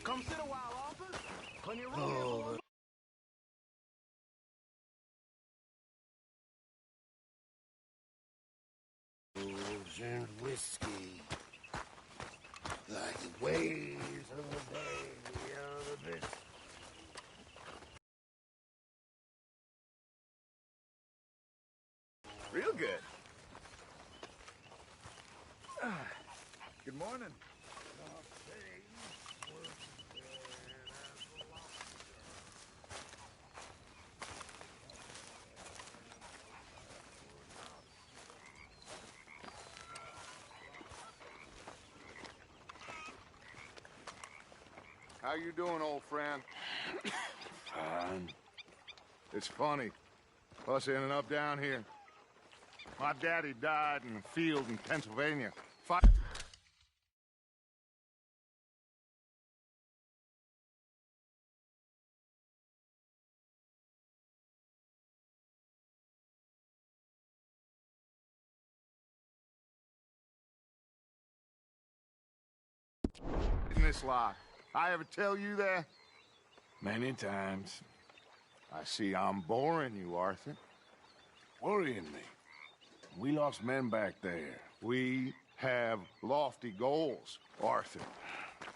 Come sit a while, Arthur. Plenty of room. And whiskey, like the waves of the day beyond the bit. Real good. Good morning. How you doing, old friend? Fine. It's funny, us ending up down here. My daddy died in the field in Pennsylvania. In this lot. I ever tell you that? Many times. I see I'm boring you, Arthur. Worrying me. We lost men back there. We have lofty goals, Arthur.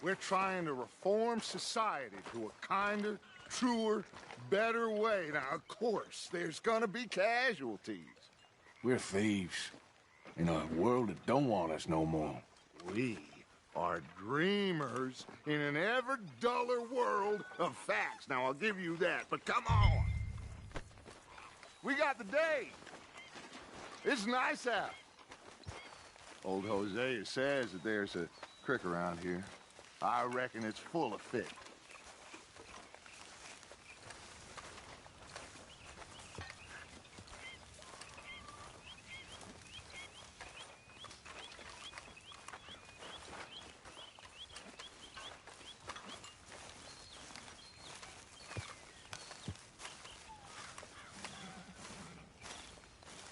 We're trying to reform society to a kinder, truer, better way. Now, of course, there's gonna be casualties. We're thieves. In a world that don't want us no more. We are dreamers in an ever duller world of facts. Now, I'll give you that, but come on. We got the day. It's nice out. Old Hosea says that there's a creek around here. I reckon it's full of fish.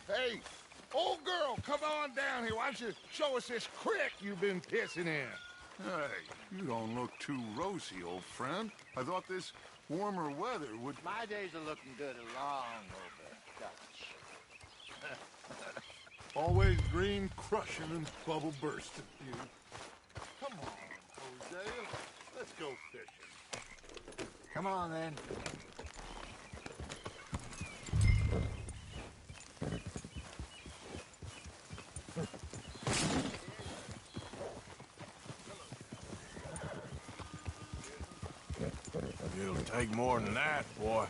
Hey, old girl, come on down here. Why don't you show us this creek you've been pissing in? Hey, you don't look too rosy, old friend. I thought this warmer weather would... My days are looking good along over Dutch. Always green crushing and bubble bursting, you. Come on, Hosea. Let's go fishing. Come on, then. It'll take more than that, boy.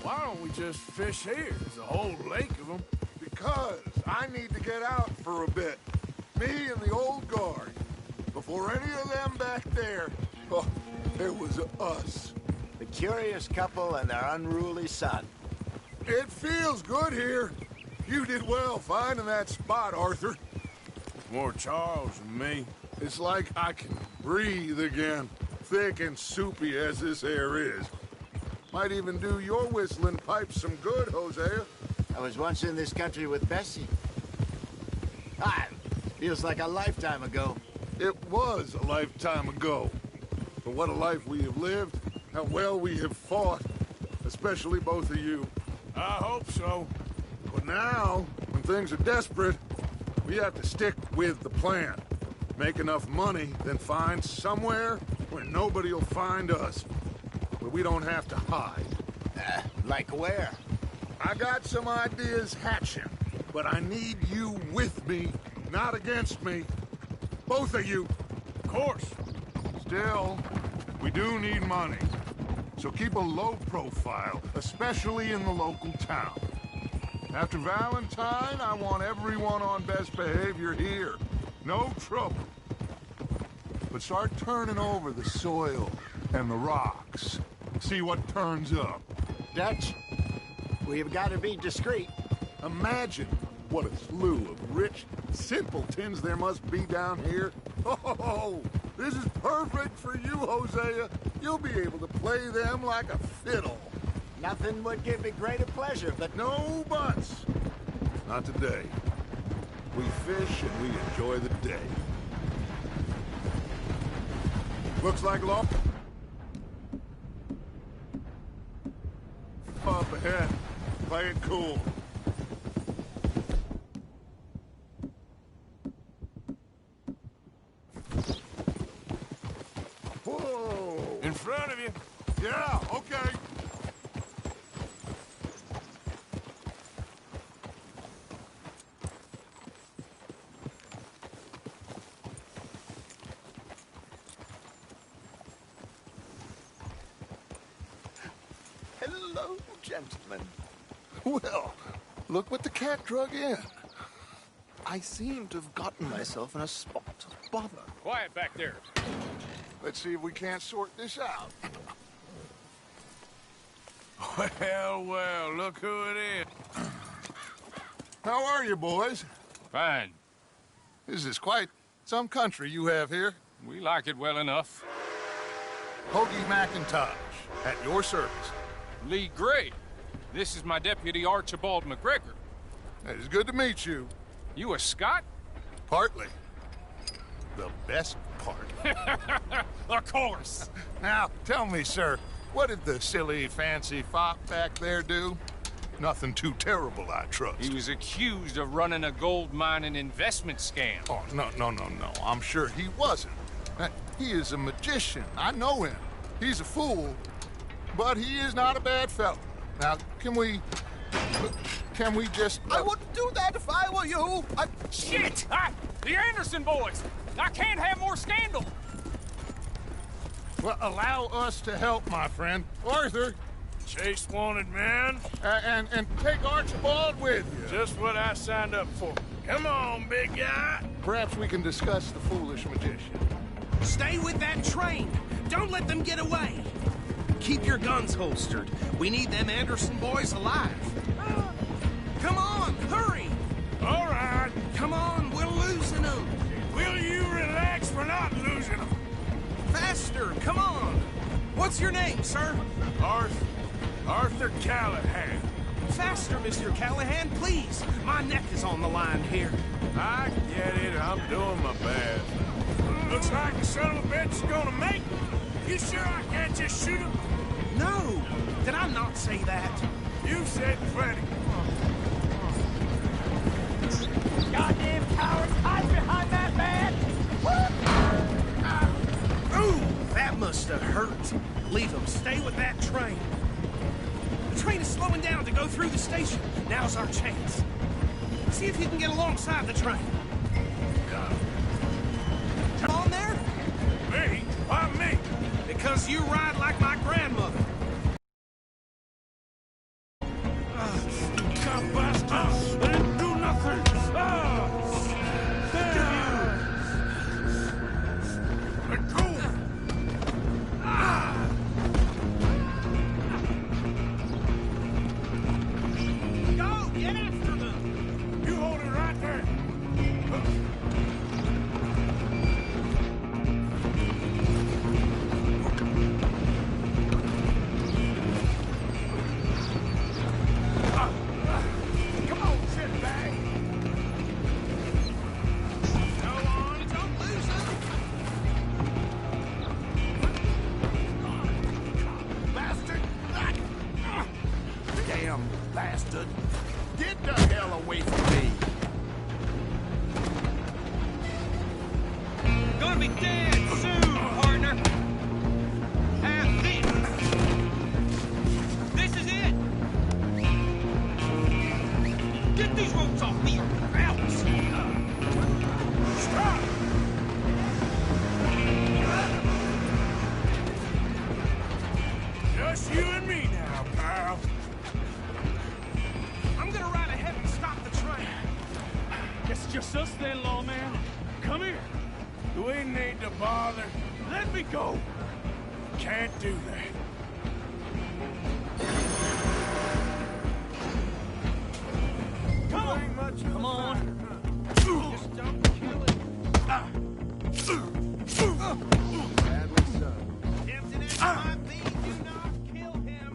Why don't we just fish here? There's a whole lake of them. Because I need to get out for a bit. Me and the old guard. Before any of them back there, oh, there was us. The curious couple and their unruly son. It feels good here. You did well finding that spot, Arthur. More Charles than me. It's like I can breathe again, thick and soupy as this air is. Might even do your whistling pipes some good, Hosea. I was once in this country with Bessie. Ah, feels like a lifetime ago. It was a lifetime ago. But what a life we have lived, how well we have fought, especially both of you. I hope so. But now, when things are desperate, we have to stick with the plan. Make enough money, then find somewhere where nobody will find us. Where we don't have to hide. Like where? I got some ideas hatching, but I need you with me, not against me. Both of you. Of course. Still, we do need money. So keep a low profile, especially in the local town. After Valentine, I want everyone on best behavior here. No trouble. But start turning over the soil and the rocks. See what turns up. Dutch, we've got to be discreet. Imagine what a slew of rich simpletons there must be down here. Oh, this is perfect for you, Hosea. You'll be able to play them like a fiddle. Nothing would give me greater pleasure, but No buts. Not today. We fish and we enjoy the day. Looks like law. Up ahead. Play it cool. Whoa! In front of you. Yeah, okay. hello, gentlemen. Well, look what the cat drug in. I seem to have gotten myself in a spot of bother. Quiet back there. Let's see if we can't sort this out. Well, look who it is. How are you, boys? Fine. This is quite some country you have here. We like it well enough. Hoagie McIntosh, at your service. Lee Gray. This is my deputy Archibald McGregor. It is good to meet you. You a Scot? Partly. The best part. Of course. Now, tell me, sir, what did the silly, fancy fop back there do? Nothing too terrible, I trust. He was accused of running a gold mining investment scam. Oh, no. I'm sure he wasn't. He is a magician. I know him. He's a fool, but he is not a bad fellow. Now, can we just... I wouldn't do that if I were you. Shit! The Anderson boys! I can't have more scandal! Well, allow us to help, my friend. Arthur, Chase wanted man. and take Archibald with you. Just what I signed up for. Come on, big guy. Perhaps we can discuss the foolish magician. Stay with that train. Don't let them get away. Keep your guns holstered. We need them Anderson boys alive. Come on, hurry. All right. Come on, we're losing them. Will you relax? We're not losing them. Faster, come on. What's your name, sir? Arthur Callahan. Faster, Mr. Callahan, please. My neck is on the line here. I get it. I'm doing my best. Looks like the son of a bitch is gonna make me. You sure I can't just shoot him? No, did I not say that? You said plenty. Goddamn cowards, hide behind that man! Ooh, that must have hurt. Leave them. Stay with that train. The train is slowing down to go through the station. Now's our chance. See if you can get alongside the train. Come on there. Me? Why me? Because you ride like my grandmother. Come bastard! They didn't do nothing! Let go! Go, get after them. You hold it right there! Come on, sit back! Go on, don't lose them. Bastard! Damn bastard! Get the hell away from me! Gonna be dead soon, partner. Have this. This is it. Get these ropes off me or else. Stop! Just you and me now, pal. I'm gonna ride ahead and stop the train. Guess it's just us then, lawman. Come here. Do we need to bother? Let me go. Can't do that. Come on. Ain't much Come on. Just don't kill it. Badly so. Tempted as it might be, do not kill him.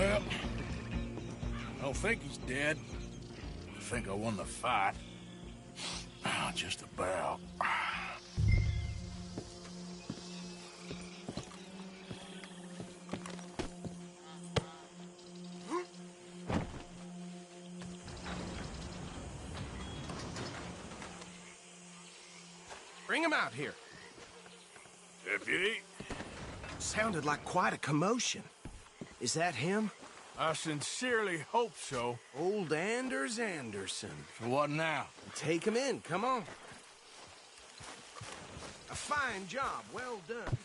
Well, I don't think he's dead. I think I won the fight. Just about. Bring him out here. Deputy, Sounded like quite a commotion. Is that him? I sincerely hope so. Old Anders Anderson. For what now? Take him in, come on. A fine job, well done.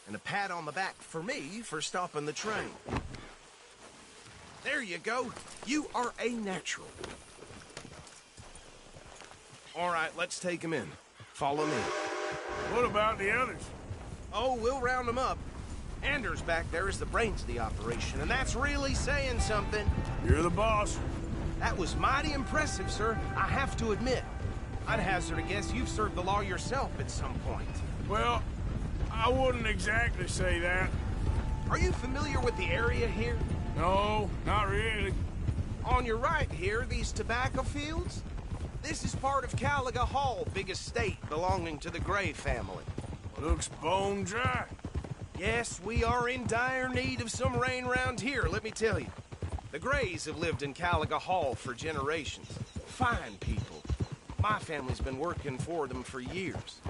And a pat on the back for me for stopping the train. There you go. You are a natural. All right, let's take him in. Follow me. What about the others? Oh, we'll round them up. Anders back there is the brains of the operation, and that's really saying something. You're the boss. That was mighty impressive, sir. I have to admit. I'd hazard a guess you've served the law yourself at some point. Well, I wouldn't exactly say that. Are you familiar with the area here? No, not really. On your right here, these tobacco fields? This is part of Caliga Hall, big estate belonging to the Gray family. Looks bone dry. Yes, we are in dire need of some rain round here, let me tell you. The Grays have lived in Caliga Hall for generations. Fine people. My family's been working for them for years.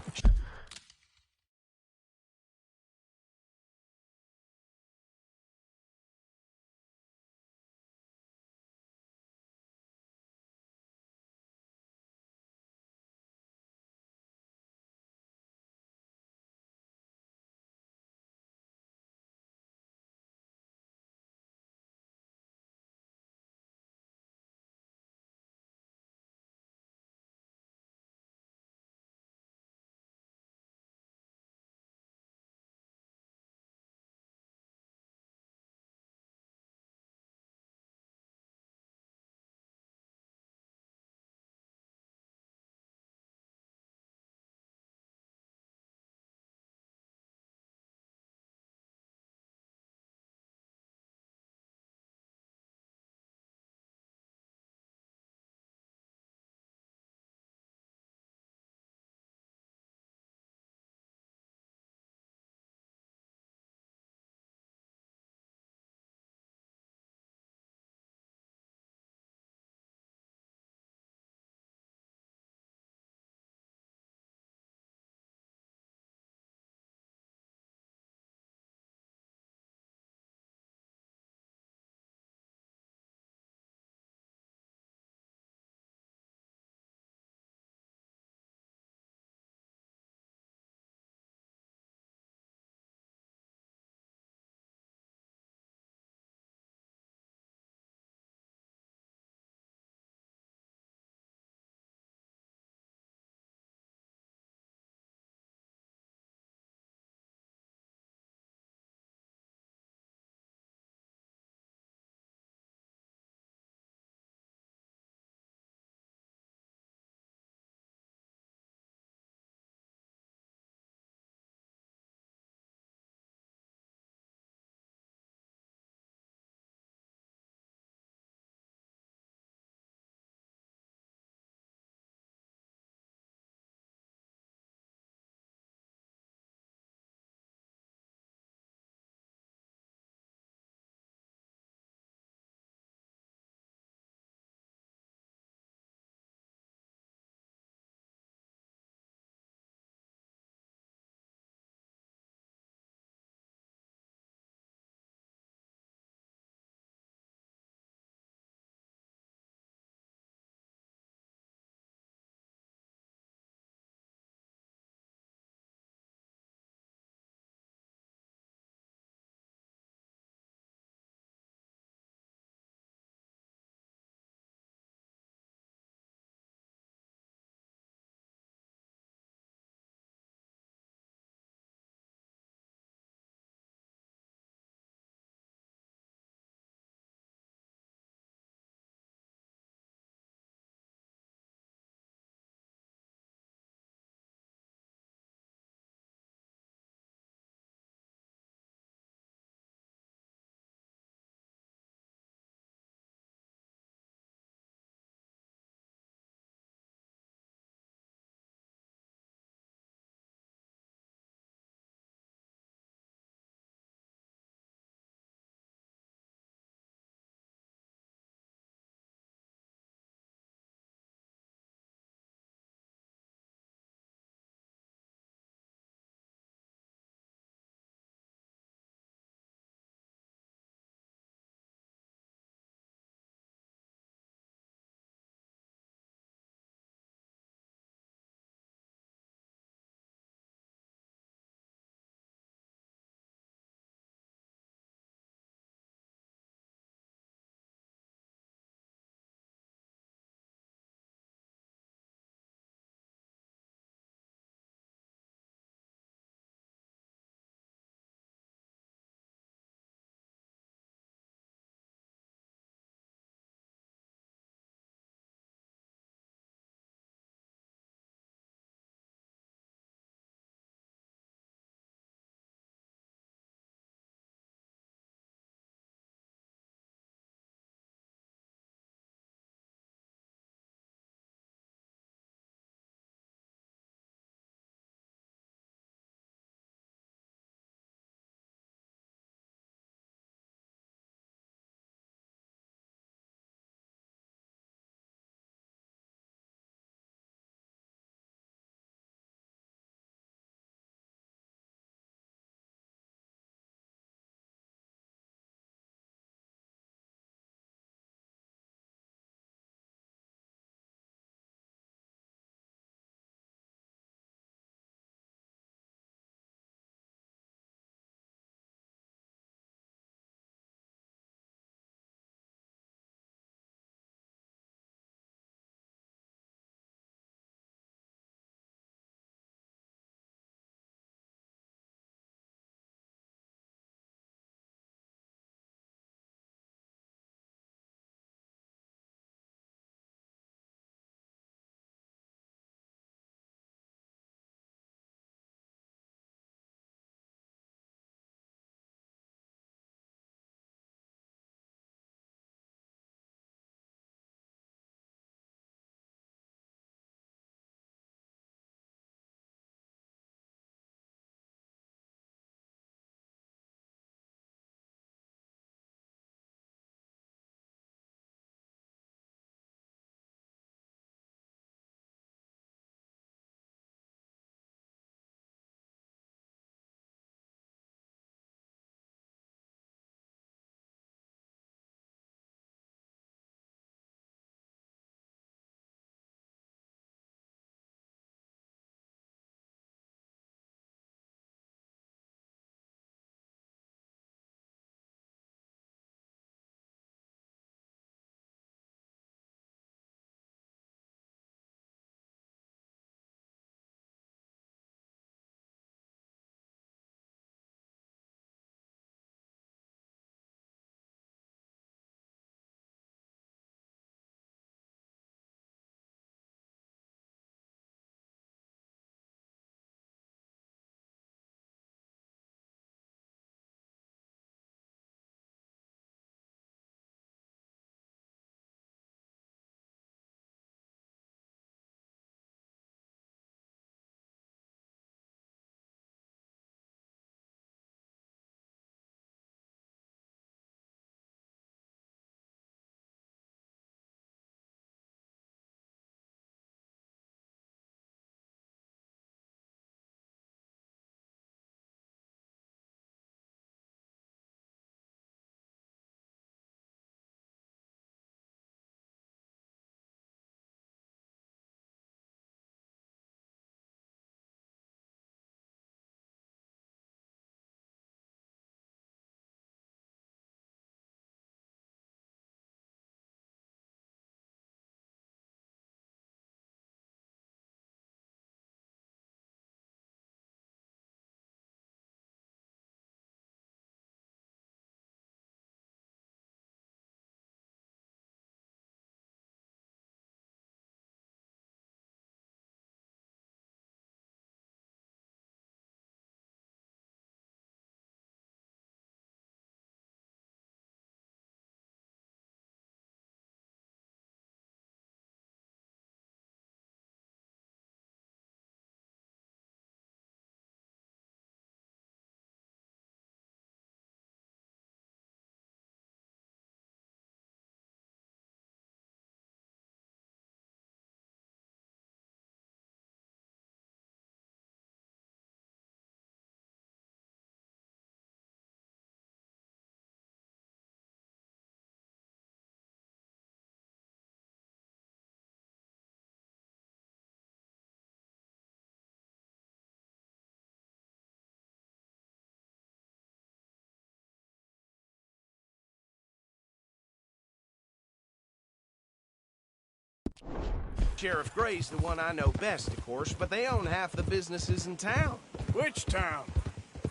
Sheriff Gray's the one I know best, of course, but they own half the businesses in town. Which town?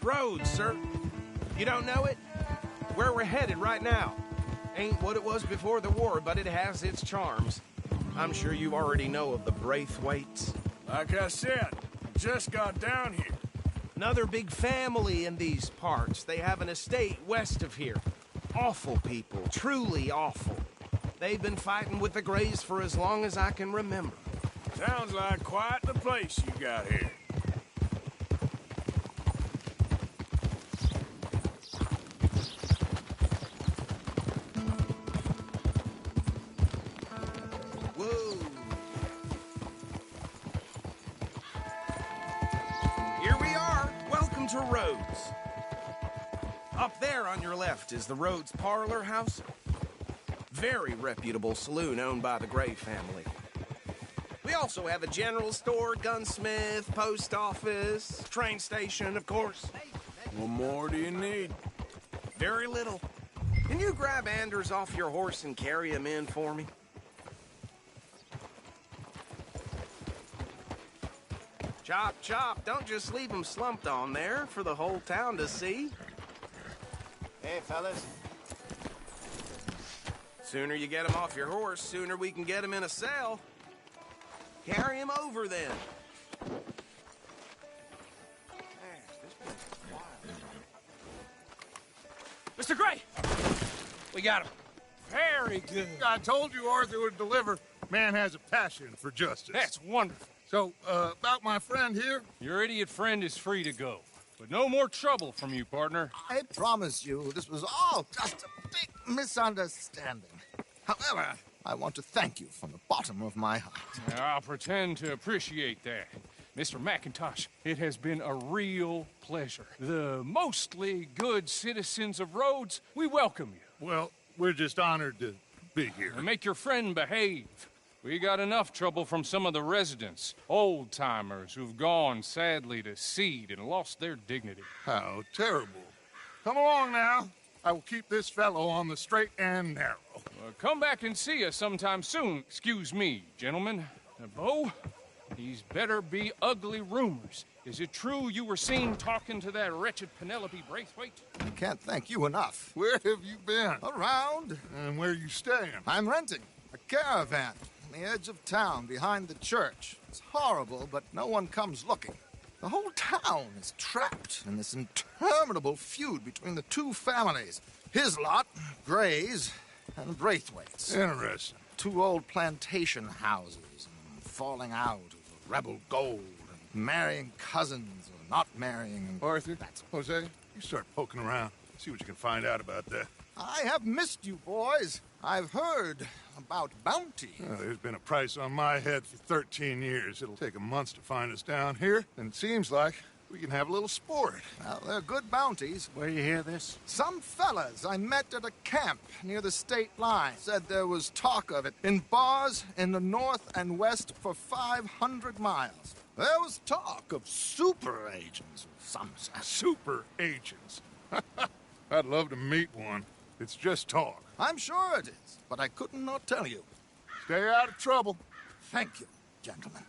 Rhodes, sir. You don't know it? Where we're headed right now. Ain't what it was before the war, but it has its charms. I'm sure you already know of the Braithwaites. Like I said, just got down here. Another big family in these parts. They have an estate west of here. Awful people, truly awful. They've been fighting with the Grays for as long as I can remember. Sounds like quite the place you got here. Whoa. Here we are. Welcome to Rhodes. Up there on your left is the Rhodes Parlor House. Very reputable saloon owned by the Gray family. We also have a general store, gunsmith, post office, train station, of course. What more do you need? Very little. Can you grab Anders off your horse and carry him in for me? Chop, chop. Don't just leave him slumped on there for the whole town to see. Hey, fellas. Sooner you get him off your horse, sooner we can get him in a cell. Carry him over, then. Mr. Gray! We got him. Very good. I told you Arthur would deliver. Man has a passion for justice. That's wonderful. So, about my friend here? Your idiot friend is free to go. But no more trouble from you, partner. I promise you, this was all just a big misunderstanding. However, I want to thank you from the bottom of my heart. I'll pretend to appreciate that. Mr. McIntosh, it has been a real pleasure. The mostly good citizens of Rhodes, we welcome you. Well, we're just honored to be here. And make your friend behave. We got enough trouble from some of the residents, old-timers who've gone, sadly, to seed and lost their dignity. How terrible. Come along now. I will keep this fellow on the straight and narrow. Come back and see us sometime soon. Excuse me, gentlemen. Bo, these better be ugly rumors. Is it true you were seen talking to that wretched Penelope Braithwaite? I can't thank you enough. Where have you been? Around. And where are you staying? I'm renting a caravan on the edge of town behind the church. It's horrible, but no one comes looking. The whole town is trapped in this interminable feud between the two families. His lot, Gray's, and Braithwaite's. Interesting. Two old plantation houses, and falling out over rebel gold, and marrying cousins or not marrying. And Arthur, Jose, you start poking around. See what you can find out about that. I have missed you, boys. I've heard about bounty. Well, there's been a price on my head for 13 years. It'll take 'em months to find us down here, and it seems like we can have a little sport. Well, they're good bounties. Where you hear this? Some fellas I met at a camp near the state line said there was talk of it in bars in the north and west for 500 miles. There was talk of super agents of some sort. Super agents. I'd love to meet one. It's just talk. I'm sure it is, but I couldn't not tell you. Stay out of trouble. Thank you, gentlemen.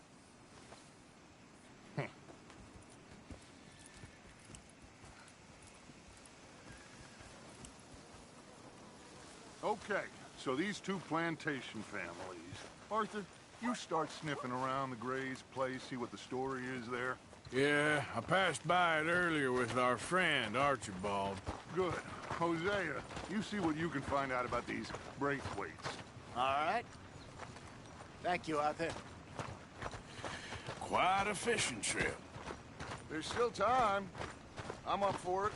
Okay, so these two plantation families. Arthur, you start sniffing around the Gray's place, see what the story is there. Yeah, I passed by it earlier with our friend, Archibald. Good. Hosea, you see what you can find out about these Braithwaites. All right. Thank you, Arthur. Quite a fishing trip. There's still time. I'm up for it.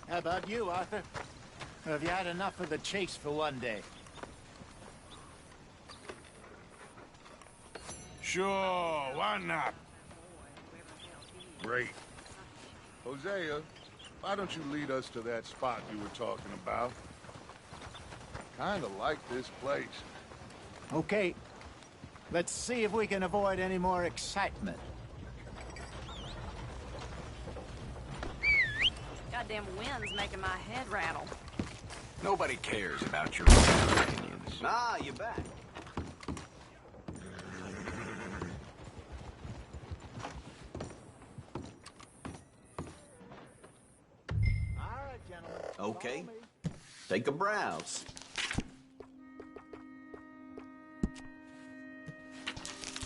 How about you, Arthur? Or have you had enough of the chase for one day? Sure, why not? Great. Hosea, why don't you lead us to that spot you were talking about? Kinda like this place. Okay. Let's see if we can avoid any more excitement. Goddamn wind's making my head rattle. Nobody cares about your opinions. Ah, you bet. okay? Take a browse.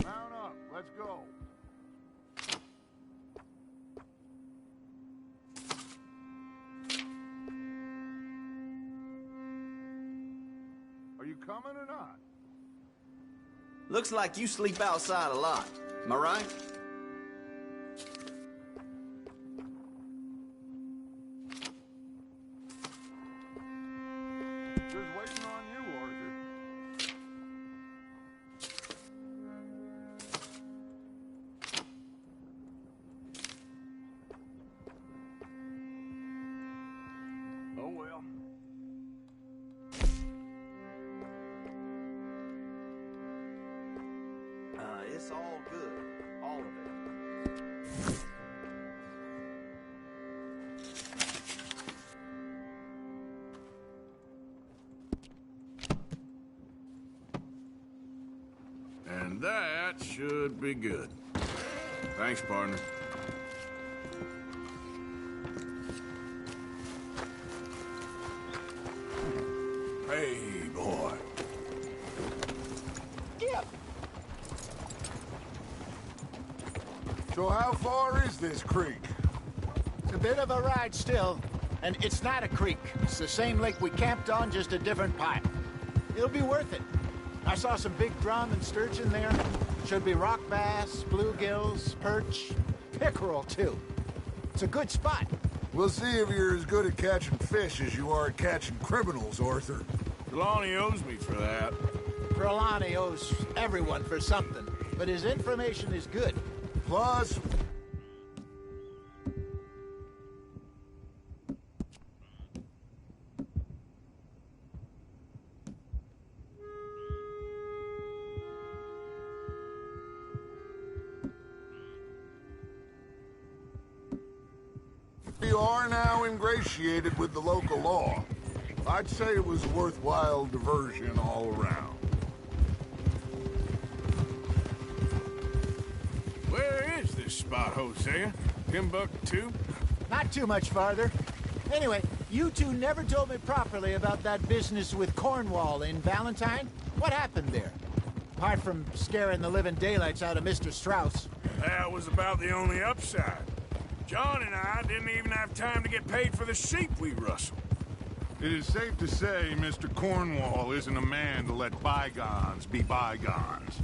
Mount up. Let's go. Are you coming or not? Looks like you sleep outside a lot. Am I right? Just waiting on you, Arthur. Oh well. It's all good. All of it. And that should be good. Thanks, partner. Hey, boy. So how far is this creek? It's a bit of a ride still, and it's not a creek. It's the same lake we camped on, just a different pipe. It'll be worth it. I saw some big drum and sturgeon there. Should be rock bass, bluegills, perch, pickerel, too. It's a good spot. We'll see if you're as good at catching fish as you are at catching criminals, Arthur. Trelawney owes me for that. Trelawney owes everyone for something, but his information is good. Plus, we are now ingratiated with the local law. I'd say it was a worthwhile diversion all around. Where is this spot, Hosea? Timbuktu? Not too much farther. Anyway, you two never told me properly about that business with Cornwall in Valentine. What happened there? Apart from scaring the living daylights out of Mr. Strauss. That was about the only upside. John and I didn't even have time to get paid for the sheep we rustled. It is safe to say Mr. Cornwall isn't a man to let bygones be bygones.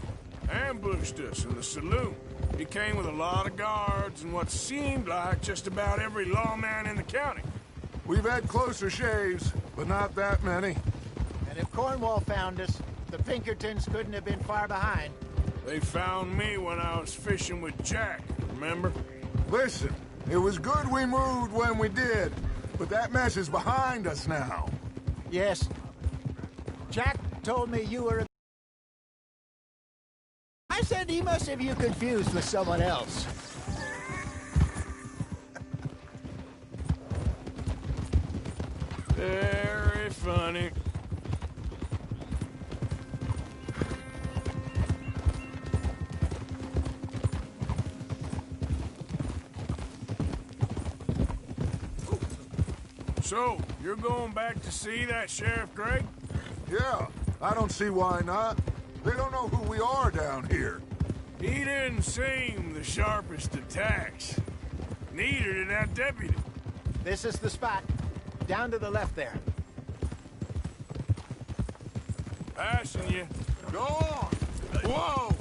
Ambushed us in the saloon. He came with a lot of guards and what seemed like just about every lawman in the county. We've had closer shaves, but not that many. And if Cornwall found us, the Pinkertons couldn't have been far behind. They found me when I was fishing with Jack, remember? Listen, it was good we moved when we did, but that mess is behind us now. Yes. Jack told me you were... I said he must have you confused with someone else. Very funny. So, you're going back to see that Sheriff Gregg? Yeah, I don't see why not. They don't know who we are down here. He didn't seem the sharpest attacks. Neither did that deputy. This is the spot. Down to the left there. Passing you. Go on! Whoa!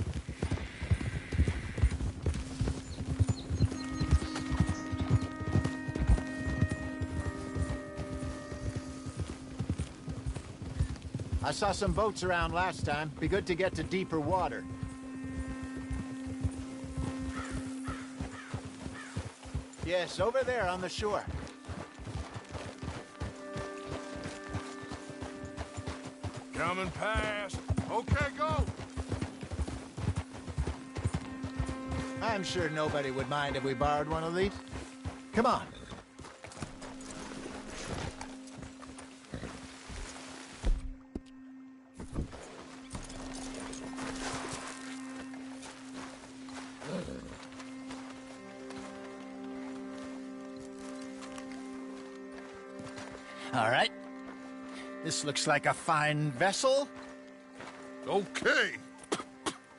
I saw some boats around last time. Be good to get to deeper water. Yes, over there on the shore. Coming past. Okay, go! I'm sure nobody would mind if we borrowed one of these. Come on. All right. This looks like a fine vessel. Okay.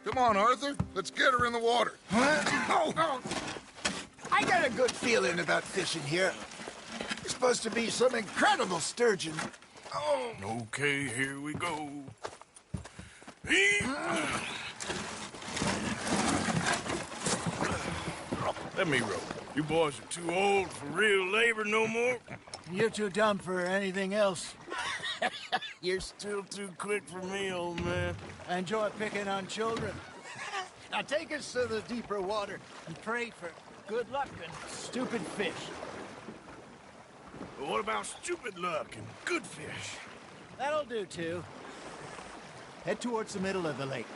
Come on, Arthur. Let's get her in the water. Oh. I got a good feeling about fishing here. It's supposed to be some incredible sturgeon. Oh. Okay, here we go. Let me row. You boys are too old for real labor no more. You're too dumb for anything else. You're still too quick for me, old man. I enjoy picking on children. Now take us to the deeper water and pray for good luck and stupid fish. But what about stupid luck and good fish? That'll do, too. Head towards the middle of the lake.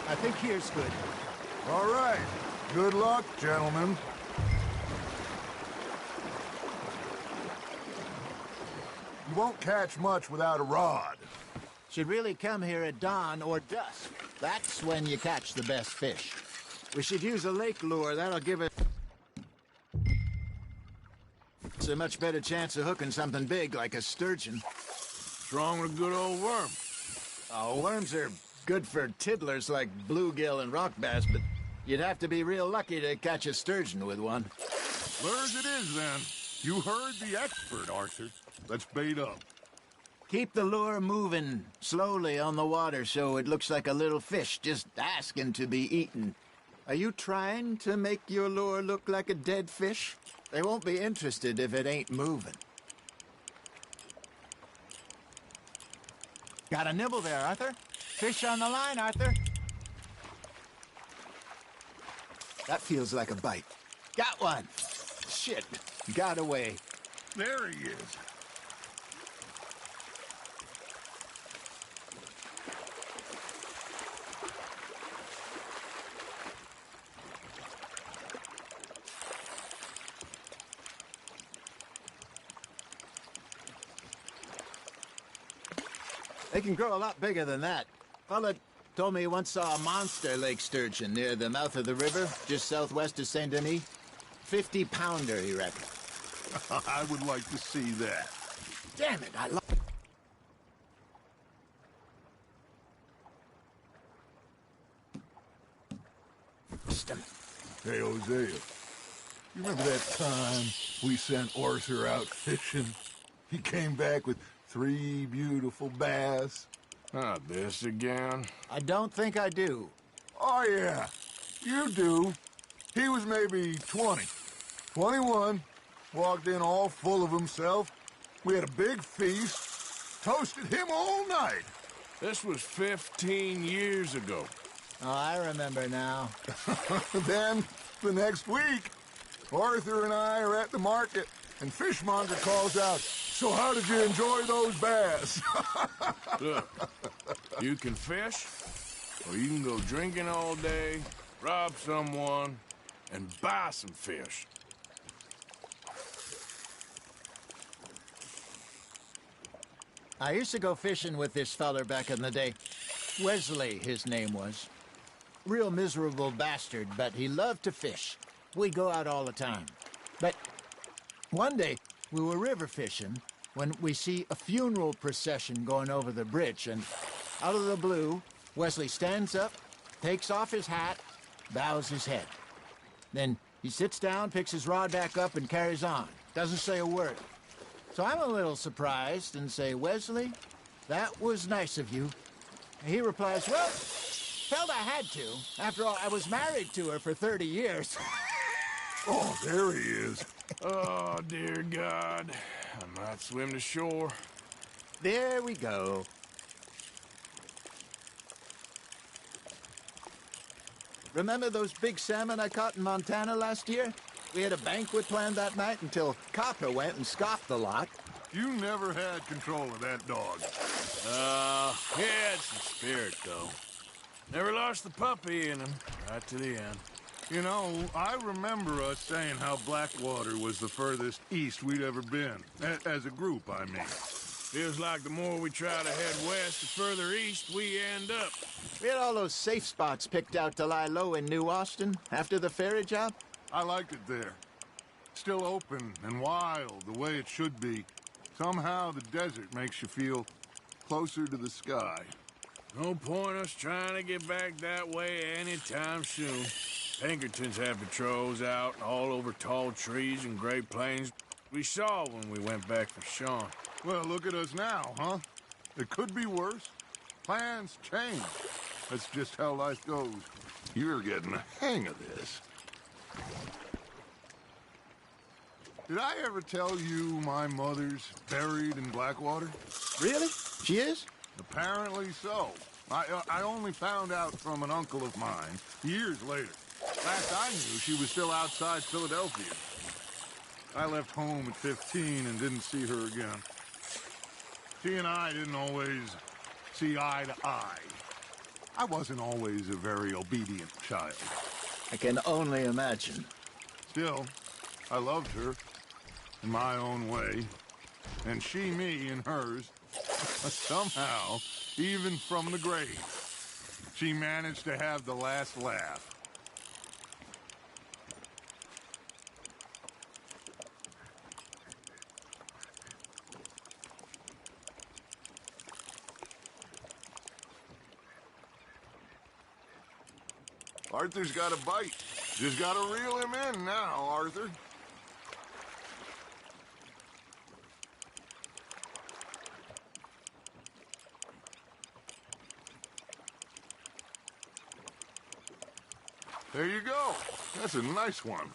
I think here's good. All right. Good luck, gentlemen. You won't catch much without a rod. Should really come here at dawn or dusk. That's when you catch the best fish. We should use a lake lure. That'll give us a much better chance of hooking something big like a sturgeon. What's wrong with a good old worm? Oh, worms are good for tiddlers like bluegill and rock bass, but you'd have to be real lucky to catch a sturgeon with one. Lures it is, then. You heard the expert, Arthur. Let's bait up. Keep the lure moving slowly on the water so it looks like a little fish just asking to be eaten. Are you trying to make your lure look like a dead fish? They won't be interested if it ain't moving. Got a nibble there, Arthur. Fish on the line, Arthur. That feels like a bite. Got one. Shit, got away. There he is. They can grow a lot bigger than that. Fella told me he once saw a monster lake sturgeon near the mouth of the river, just southwest of Saint Denis. 50-pounder, he reckoned. I would like to see that. Damn it, I love... Hey, Hosea. You remember that time we sent Arthur out fishing? He came back with 3 beautiful bass. Not this again. I don't think I do. Oh, yeah. You do. He was maybe 20. 21. Walked in all full of himself. We had a big feast. Toasted him all night. This was 15 years ago. Oh, I remember now. Then, the next week, Arthur and I are at the market, and Fishmonger calls out, "So how did you enjoy those bass?" Look, you can fish, or you can go drinking all day, rob someone, and buy some fish. I used to go fishing with this feller back in the day. Wesley, his name was. Real miserable bastard, but he loved to fish. We'd go out all the time. But one day, we were river fishing when we see a funeral procession going over the bridge, and out of the blue, Wesley stands up, takes off his hat, bows his head. Then he sits down, picks his rod back up, and carries on. Doesn't say a word. So I'm a little surprised and say, "Wesley, that was nice of you." And he replies, "Well, felt I had to. After all, I was married to her for 30 years. Oh, there he is. Oh, dear God. I might swim to shore. There we go. Remember those big salmon I caught in Montana last year? We had a banquet planned that night until Copper went and scoffed the lot. You never had control of that dog. He had some spirit, though. Never lost the puppy in him, right to the end. You know, I remember us saying how Blackwater was the furthest east we'd ever been. As a group, I mean. Feels like the more we try to head west, the further east we end up. We had all those safe spots picked out to lie low in New Austin after the ferry job. I liked it there. Still open and wild, the way it should be. Somehow the desert makes you feel closer to the sky. No point us trying to get back that way anytime soon. Pinkertons have patrols out all over tall trees and Great Plains. We saw when we went back for Sean. Well, look at us now, huh? It could be worse. Plans change. That's just how life goes. You're getting the hang of this. Did I ever tell you my mother's buried in Blackwater? Really? She is? Apparently so. I only found out from an uncle of mine years later. Last I knew, she was still outside Philadelphia. I left home at 15 and didn't see her again. She and I didn't always see eye to eye. I wasn't always a very obedient child. I can only imagine. Still, I loved her in my own way, and she me in hers. Somehow, even from the grave, she managed to have the last laugh. Arthur's got a bite. Just gotta reel him in now, Arthur. There you go. That's a nice one.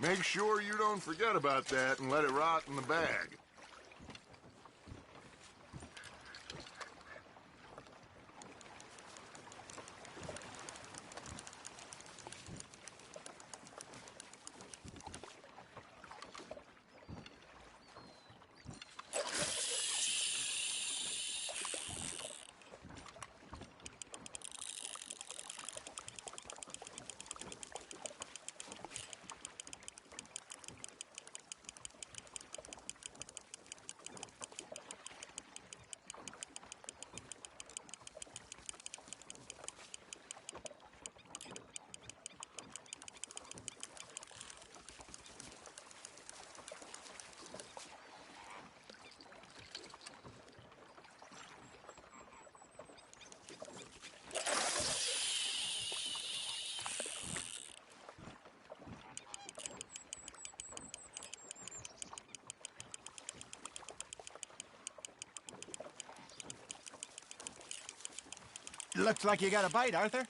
Make sure you don't forget about that and let it rot in the bag. Looks like you got a bite, Arthur.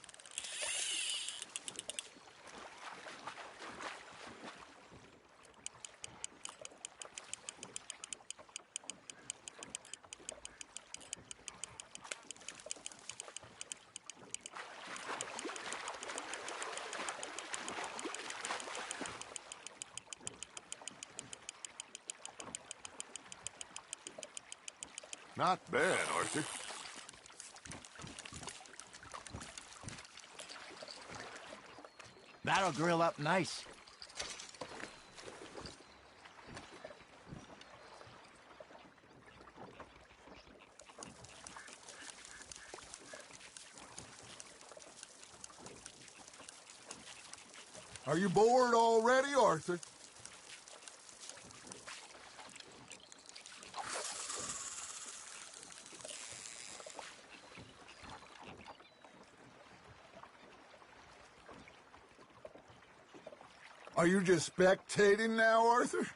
Not bad, Arthur. That'll grill up nice. Are you bored already, Arthur? Are you just spectating now, Arthur?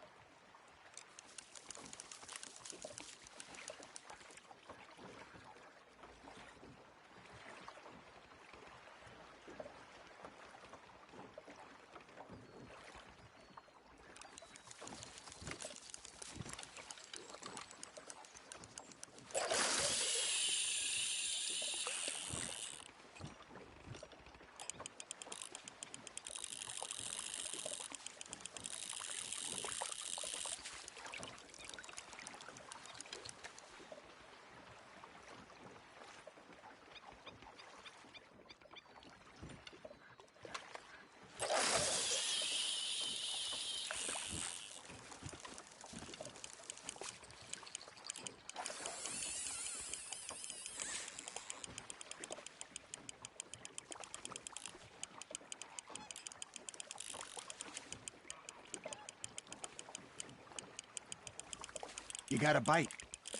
You got a bite.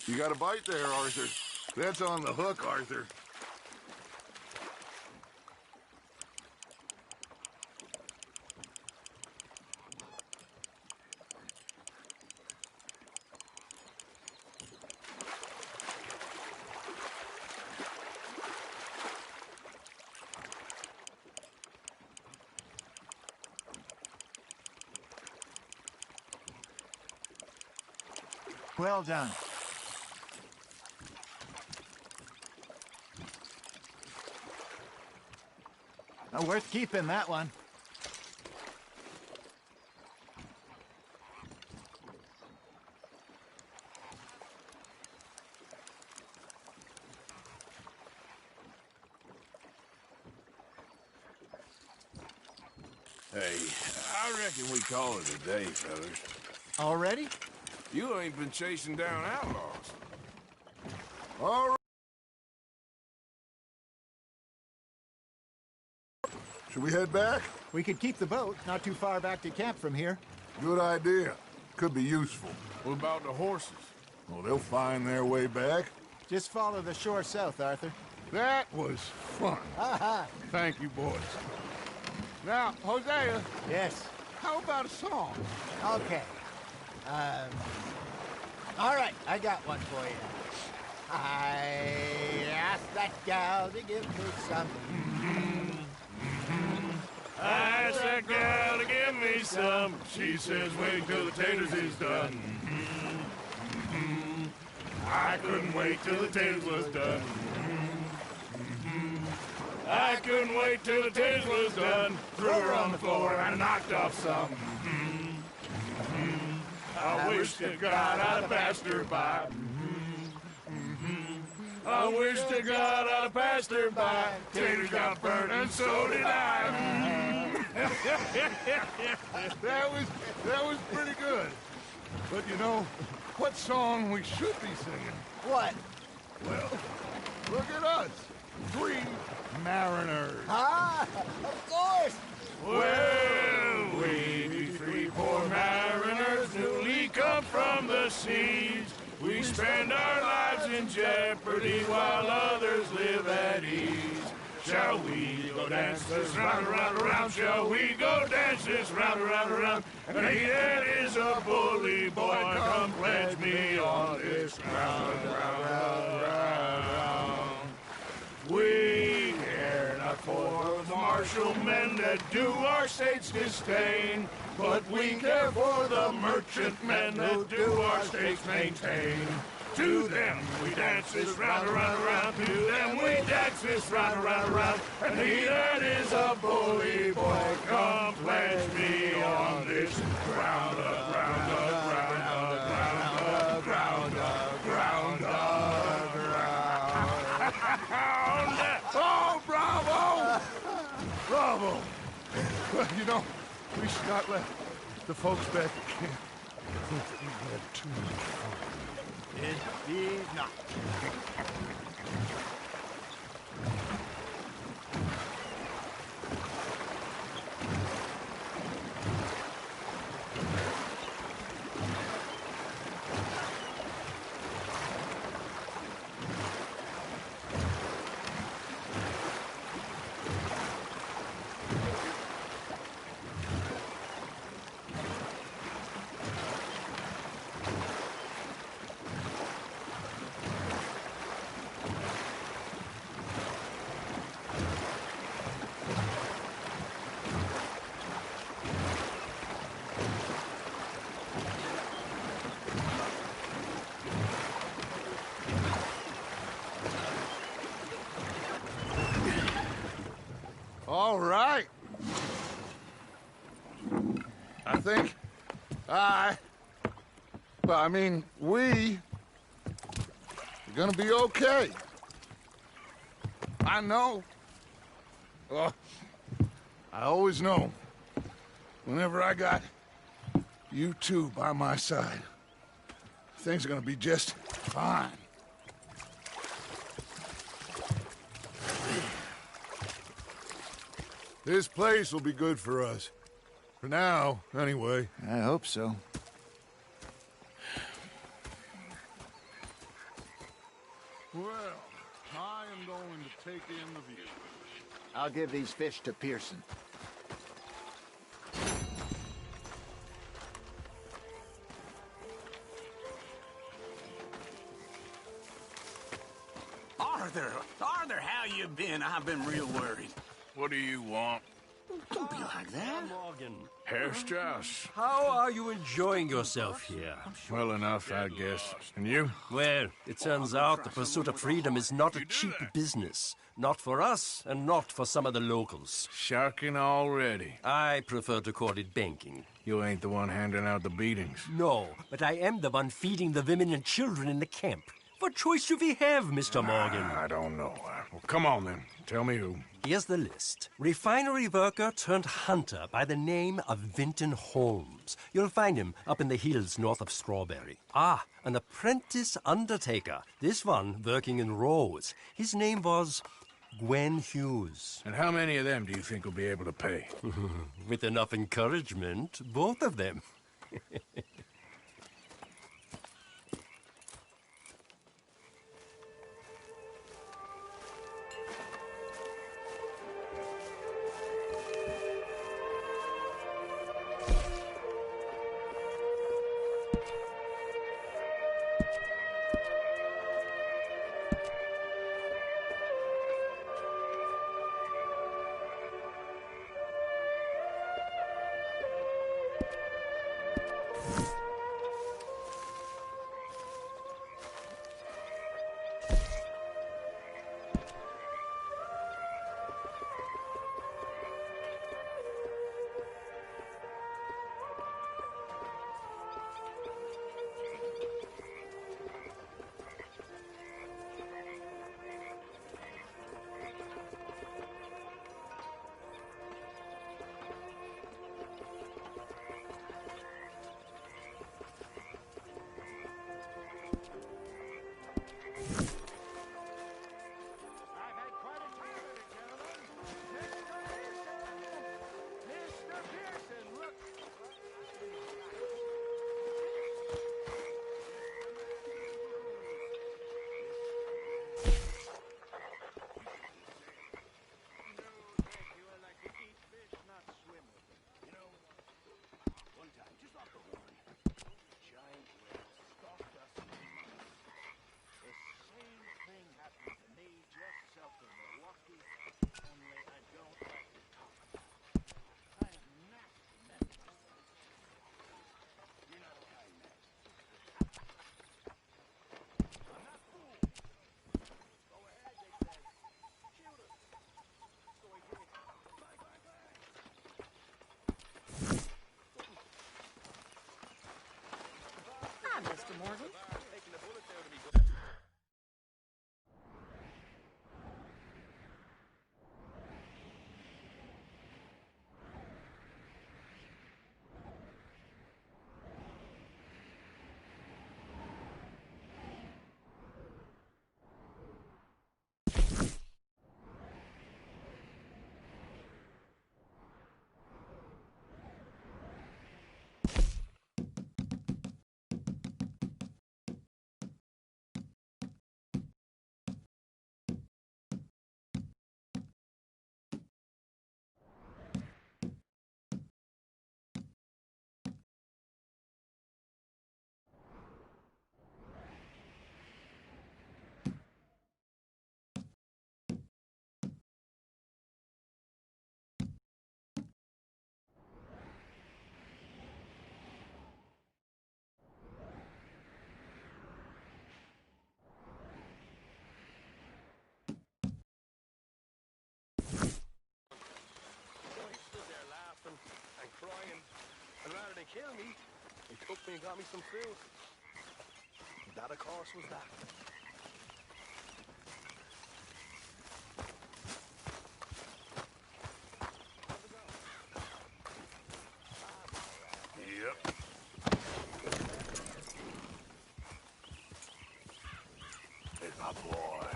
You got a bite there, Arthur. That's on the hook, Arthur. Well done. Worth keeping, that one. Hey, I reckon we call it a day, fellas. Already? You ain't been chasing down outlaws. All right. Should we head back? We could keep the boat, not too far back to camp from here. Good idea. Could be useful. What about the horses? Well, they'll find their way back. Just follow the shore south, Arthur. That was fun. Thank you, boys. Now, Hosea, Yes. how about a song? Okay. All right, I got one for you. I asked that gal to give me some. I asked that gal to give me some. She says, wait till the taters is done. I couldn't wait till the taters was done. I couldn't wait till the taters was done. Threw her on the floor and knocked off some. I wish to God I'd passed her by. I wish to God I'd passed her by. Taters got burnt and so did I. That was pretty good. But you know, what song we should be singing? What? Well, look at us. 3 mariners. Ah, of course. Well, we be 3 poor mariners newly come from the seas. We spend our lives in jeopardy while others live at ease. Shall we go dance this round, around, around? Shall we go dance this round, around, around? And he that is a bully boy, come pledge me on this ground, round, round. We care not for the martial men that do our states disdain, but we care for the merchant men that do our states maintain. To them we dance this round, around, around. To them we dance this round, around, around. And he that is a bully boy, come pledge me on this ground, ground, ground, ground, ground, ground, ground. Oh, bravo! Bravo! Well, you know, we should not let the folks back at camp think that we had too much fun. Indeed not. All right. I think we are gonna be okay. I know. Oh, I always know. Whenever I got you two by my side, things are gonna be just fine. This place will be good for us. For now, anyway. I hope so. I'll give these fish to Pearson. Arthur, how you been? I've been real worried. What do you want? Don't be like that. Morgan, Herr Strauss. how are you enjoying yourself here? Well enough, I guess. And you? Well, it turns out the pursuit of freedom is not a cheap business. Not for us, and not for some of the locals. Sharking already. I prefer to call it banking. You ain't the one handing out the beatings. No, but I am the one feeding the women and children in the camp. What choice do we have, Mr. Morgan? I don't know. Well, come on then. Tell me who. Here's the list. Refinery worker turned hunter by the name of Vinton Holmes. You'll find him up in the hills north of Strawberry. Ah, an apprentice undertaker. This one working in Rose. His name was Gwen Hughes. And how many of them do you think will be able to pay? With enough encouragement, both of them. Mr. Morgan. And rather than kill me, he took me and got me some food. That, of course, was that. Yep. Hey, my boy.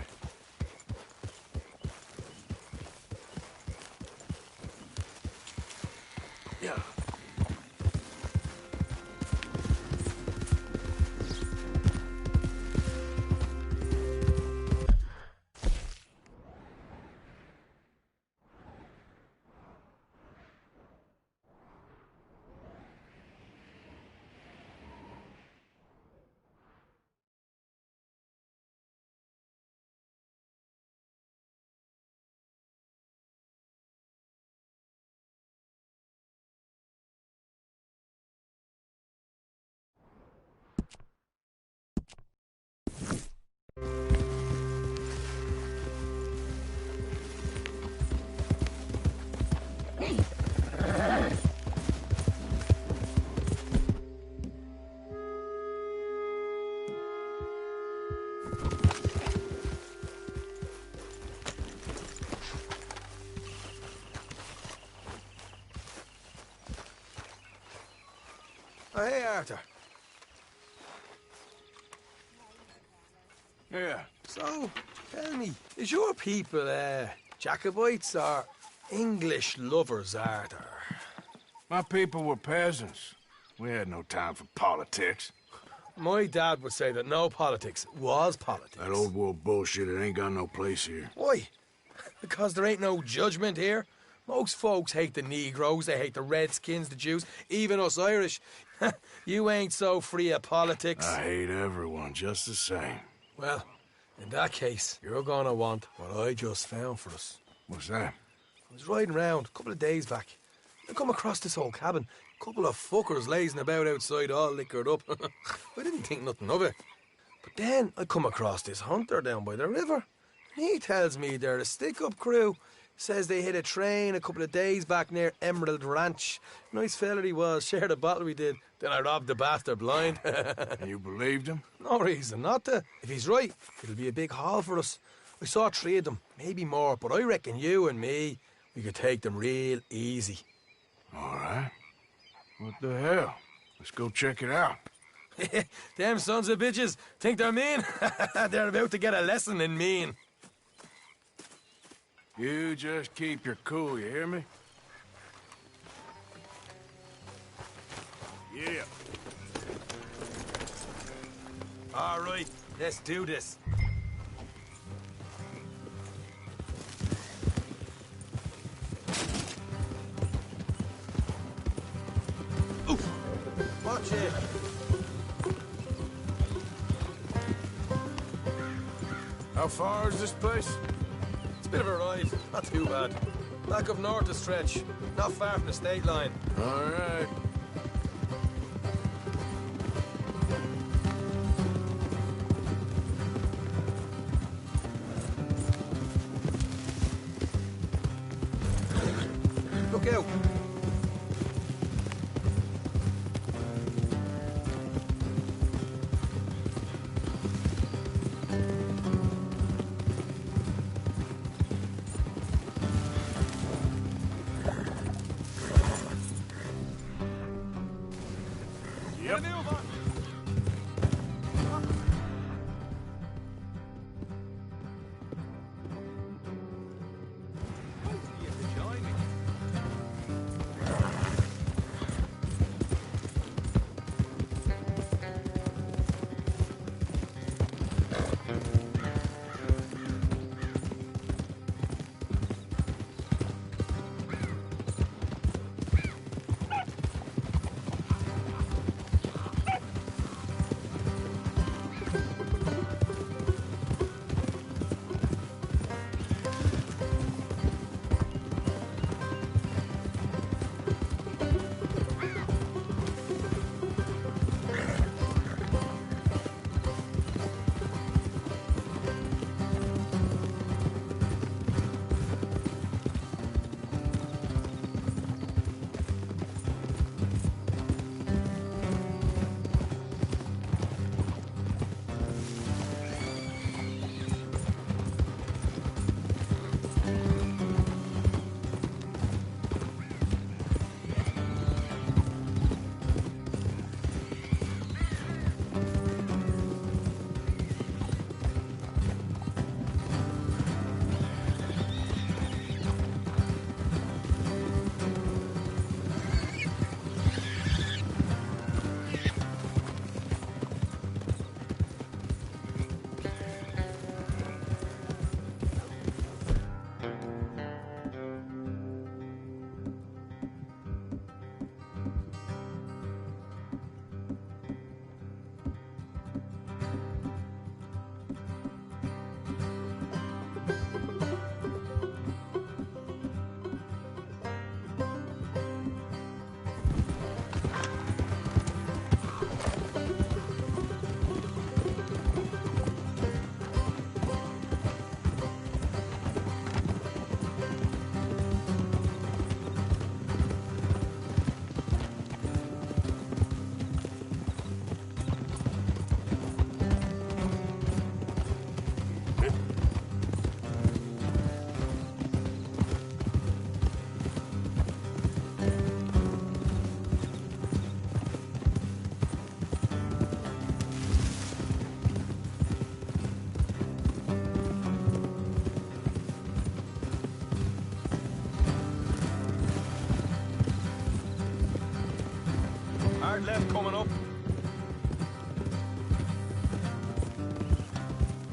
Yeah. Oh, hey, Arthur. Yeah. So, tell me, is your people, Jacobites or English lovers, Arthur? My people were peasants. We had no time for politics. My dad would say that no politics was politics. That old world bullshit, it ain't got no place here. Why? Because there ain't no judgment here. Most folks hate the Negroes, they hate the Redskins, the Jews, even us Irish. You ain't so free of politics. I hate everyone just the same. Well, in that case, you're gonna want what I just found for us. What's that? I was riding around a couple of days back. I come across this old cabin. A couple of fuckers lazing about outside all liquored up. I didn't think nothing of it. But then I come across this hunter down by the river. And he tells me they're a stick-up crew. Says they hit a train a couple of days back near Emerald Ranch. Nice fella he was, shared a bottle we did. Then I robbed the bastard blind. And you believed him? No reason not to. If he's right, it'll be a big haul for us. I saw 3 of them, maybe more, but I reckon you and me, we could take them real easy. All right. What the hell? Let's go check it out. Them sons of bitches think they're mean. They're about to get a lesson in mean. You just keep your cool, you hear me? Yeah. All right, let's do this. Oof. Watch it. How far is this place? It's a bit of a ride, not too bad. Back up north a stretch, not far from the state line. All right. Look out. Yep. hard left coming up.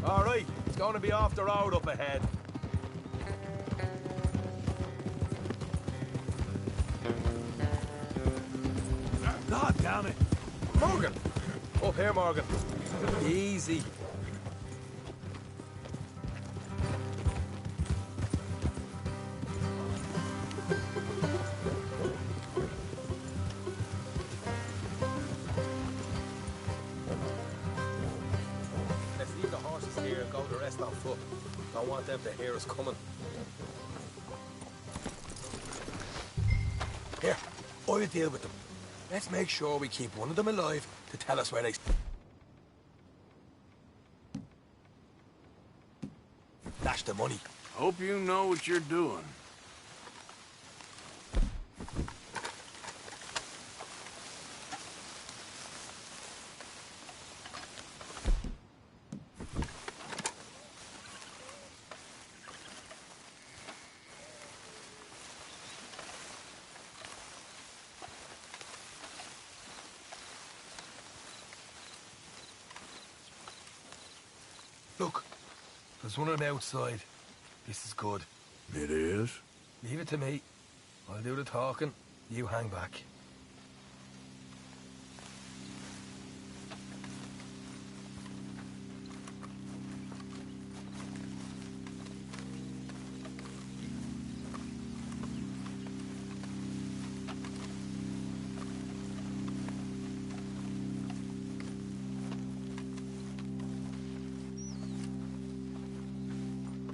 All right, it's going to be off the road up ahead. God damn it. Morgan! Up here, Morgan. Easy. Let's leave the horses here and go the rest on foot. Don't want them to hear us coming. Here, I'll deal with them. Let's make sure we keep one of them alive to tell us where they... Dash the money. Hope you know what you're doing. Look, there's one of them outside. This is good. It is? Leave it to me. I'll do the talking. You hang back.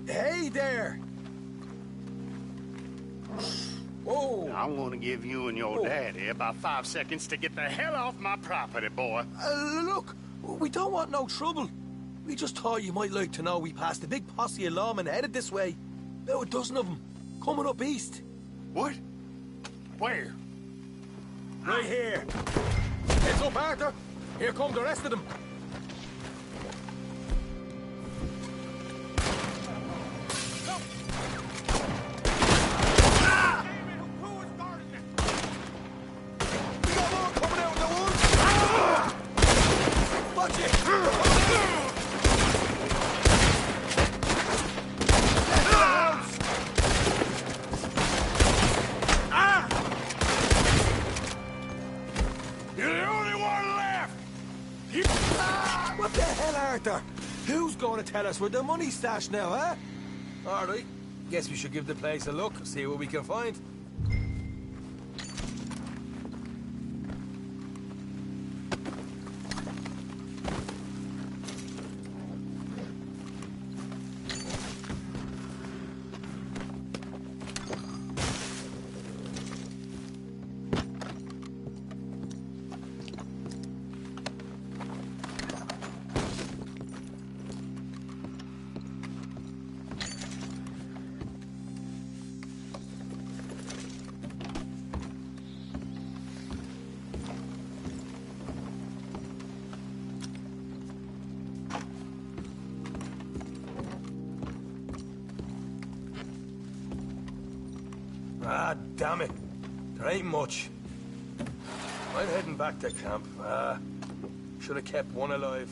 Hey there! Whoa! I'm gonna give you and your daddy about 5 seconds to get the hell off my property, boy. Look, we don't want no trouble. We just thought you might like to know we passed a big posse of lawmen headed this way. About a dozen of them, coming up east. What? Where? Right here. Heads up, Arthur. Here come the rest of them. What the hell, Arthur? Who's going to tell us where the money's stashed now, huh? All right. Guess we should give the place a look, see what we can find. Ah, damn it. There ain't much. I'm heading back to camp. Should have kept one alive.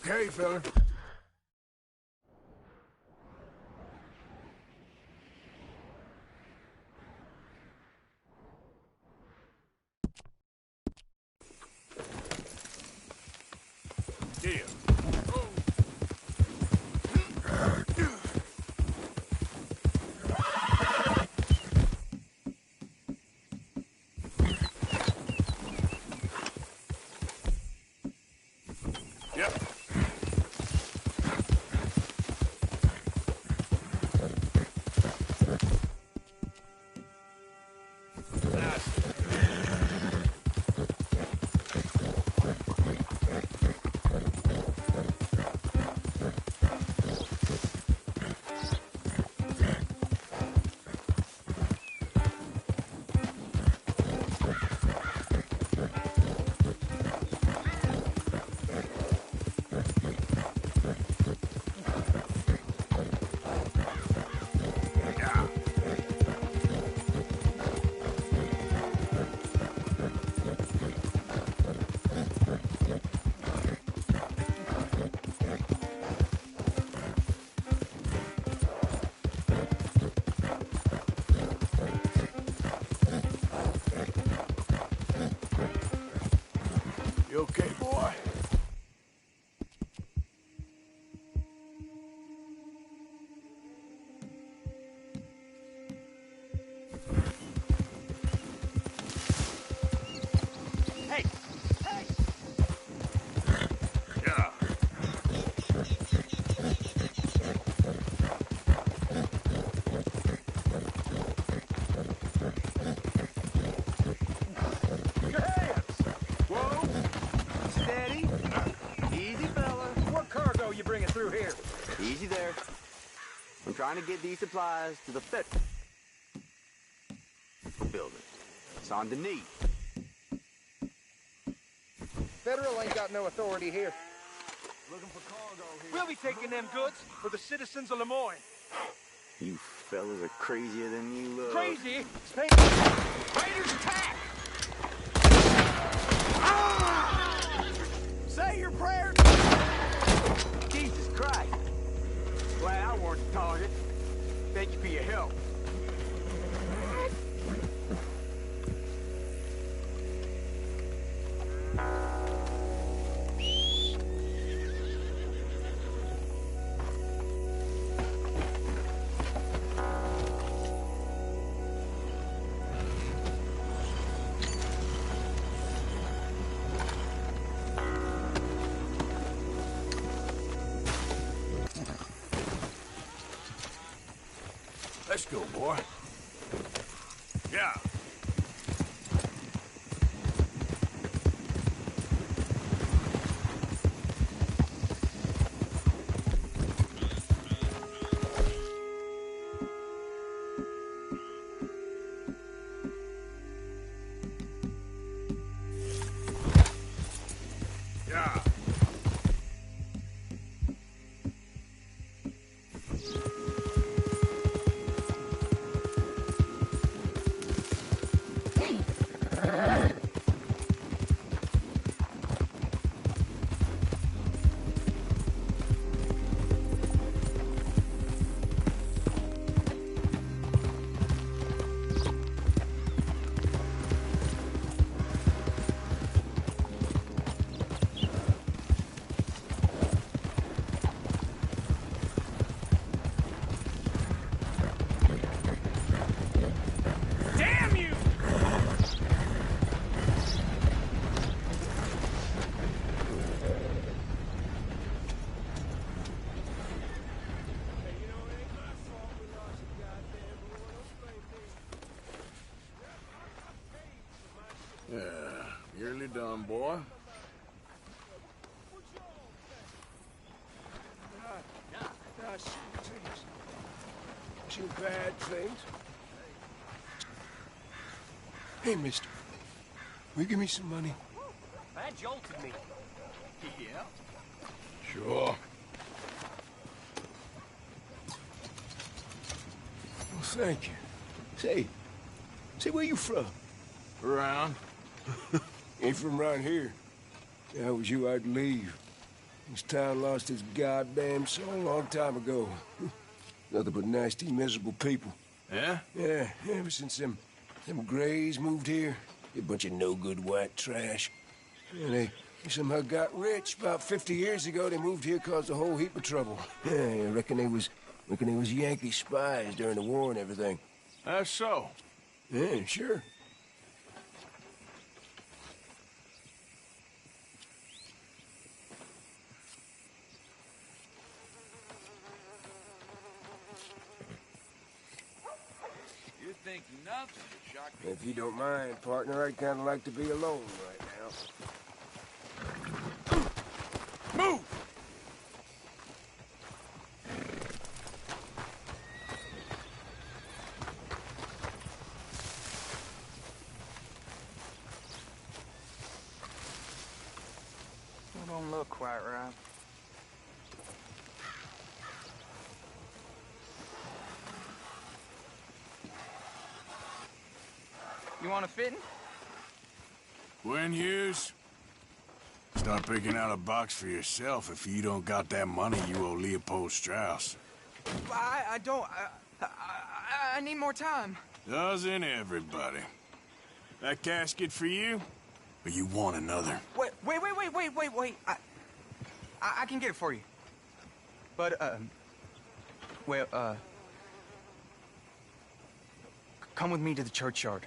Okay, fella. Yeah. Yep. You okay, boy? Hey! Hey! Yeah. Your hands! Whoa! Steady. Easy, fella. What cargo you bringing through here? Easy there. I'm trying to get these supplies to the Federal building. It's on the knee. Federal ain't got no authority here. Looking for cargo here. We'll be taking them goods for the citizens of Lemoyne. You fellas are crazier than you look. Crazy? Raiders attack! Say your prayers! Jesus Christ. Glad I weren't the target. Thank you for your help. Let's go, boy. Yeah. Yeah. Damn you! Yeah. Nearly done, boy. I see things. Some bad things. Hey, mister. Will you give me some money? That jolted me. Yeah. Sure. Well, thank you. Say, where you from? Around. Ain't from around here. If that was you, I'd leave. This town lost its goddamn soul a long time ago. Nothing but nasty, miserable people. Yeah? Yeah, ever since them Greys moved here. A bunch of no-good white trash. Yeah, they somehow got rich. About 50 years ago, they moved here, caused a whole heap of trouble. Yeah, I reckon they was Yankee spies during the war and everything. That's so. Yeah, sure. You think nothing shocked me. If you don't mind, partner, I'd kind of like to be alone right now. Move! Don't look quite right. You want a fitting? Gwen Hughes? Start picking out a box for yourself. If you don't got that money you owe Leopold Strauss. I don't... I need more time. Doesn't everybody? That casket for you? Or you want another? Wait. I can get it for you. But, come with me to the churchyard.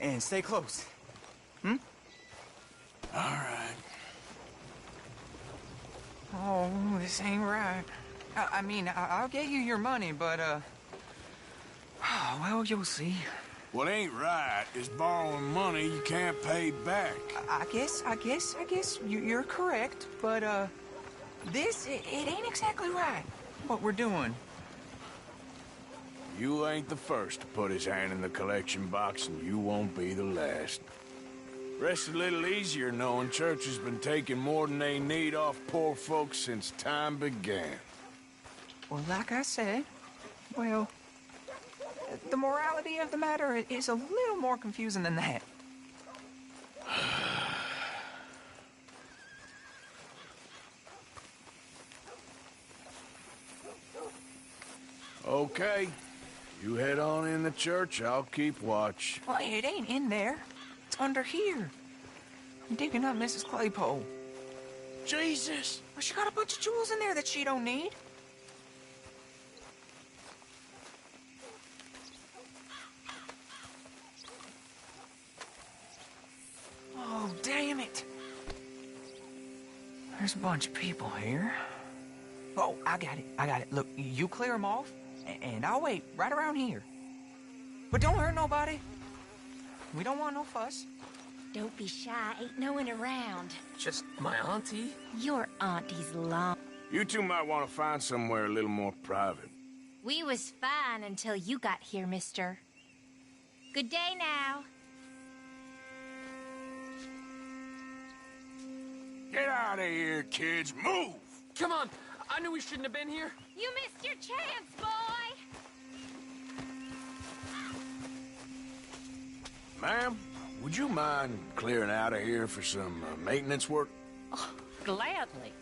And stay close. Hmm? All right. Oh, this ain't right. I mean, I'll get you your money, but, well, you'll see. What ain't right is borrowing money you can't pay back. I guess you're correct, but, it ain't exactly right, what we're doing. You ain't the first to put his hand in the collection box, and you won't be the last. Rests a little easier knowing church has been taking more than they need off poor folks since time began. Well, like I said, well, the morality of the matter is a little more confusing than that. Okay. You head on in the church, I'll keep watch. Well, it ain't in there. It's under here. I'm digging up Mrs. Claypole. Jesus! Well, she got a bunch of jewels in there that she don't need. Oh, damn it. There's a bunch of people here. Oh, I got it. Look, you clear them off, and I'll wait right around here. But don't hurt nobody. We don't want no fuss. Don't be shy. Ain't no one around. Just my auntie? Your auntie's long. You two might want to find somewhere a little more private. We was fine until you got here, mister. Good day now. Get out of here, kids. Move! Come on. I knew we shouldn't have been here. You missed your chance, boy! Ma'am, would you mind clearing out of here for some maintenance work? Oh, gladly.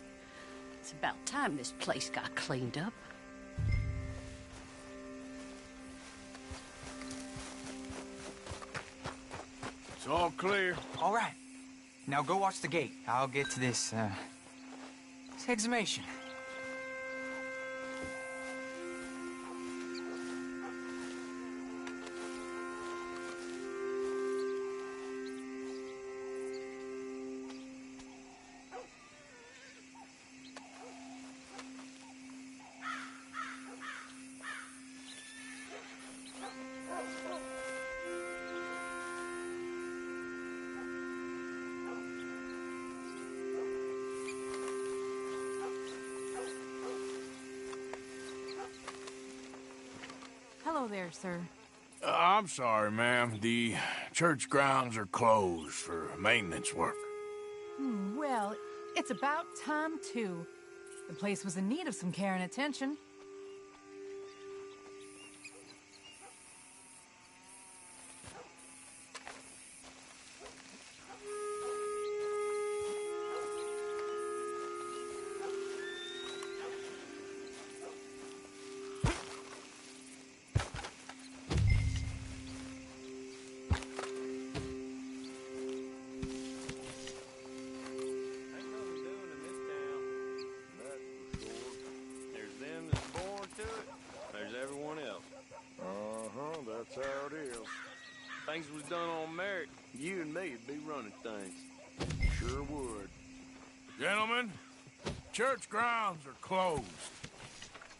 It's about time this place got cleaned up. It's all clear. All right. Now go watch the gate. I'll get to this exhumation. Hello there, sir. I'm sorry, ma'am. The church grounds are closed for maintenance work. Well, it's about time, too. The place was in need of some care and attention. That's how it is. Things was done on merit, you and me'd be running things. Sure would. Gentlemen, church grounds are closed.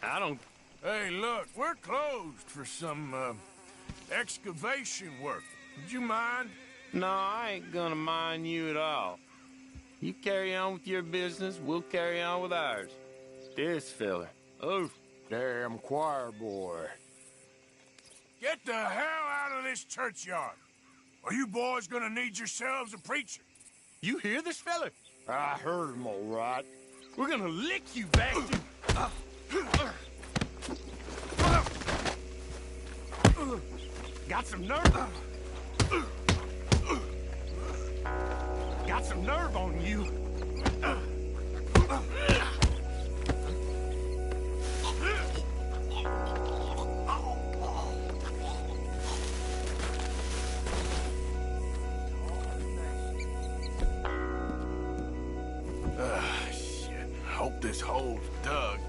I don't... Hey, look, we're closed for some, excavation work. Would you mind? No, I ain't gonna mind you at all. You carry on with your business, we'll carry on with ours. This fella. Oh, damn choir boy. Get the hell out of this churchyard. Are you boys gonna need yourselves a preacher? You hear this fella? I heard him all right. We're gonna lick you, bastard. Got some nerve? Got some nerve on you. Shit. Hope this hole's dug.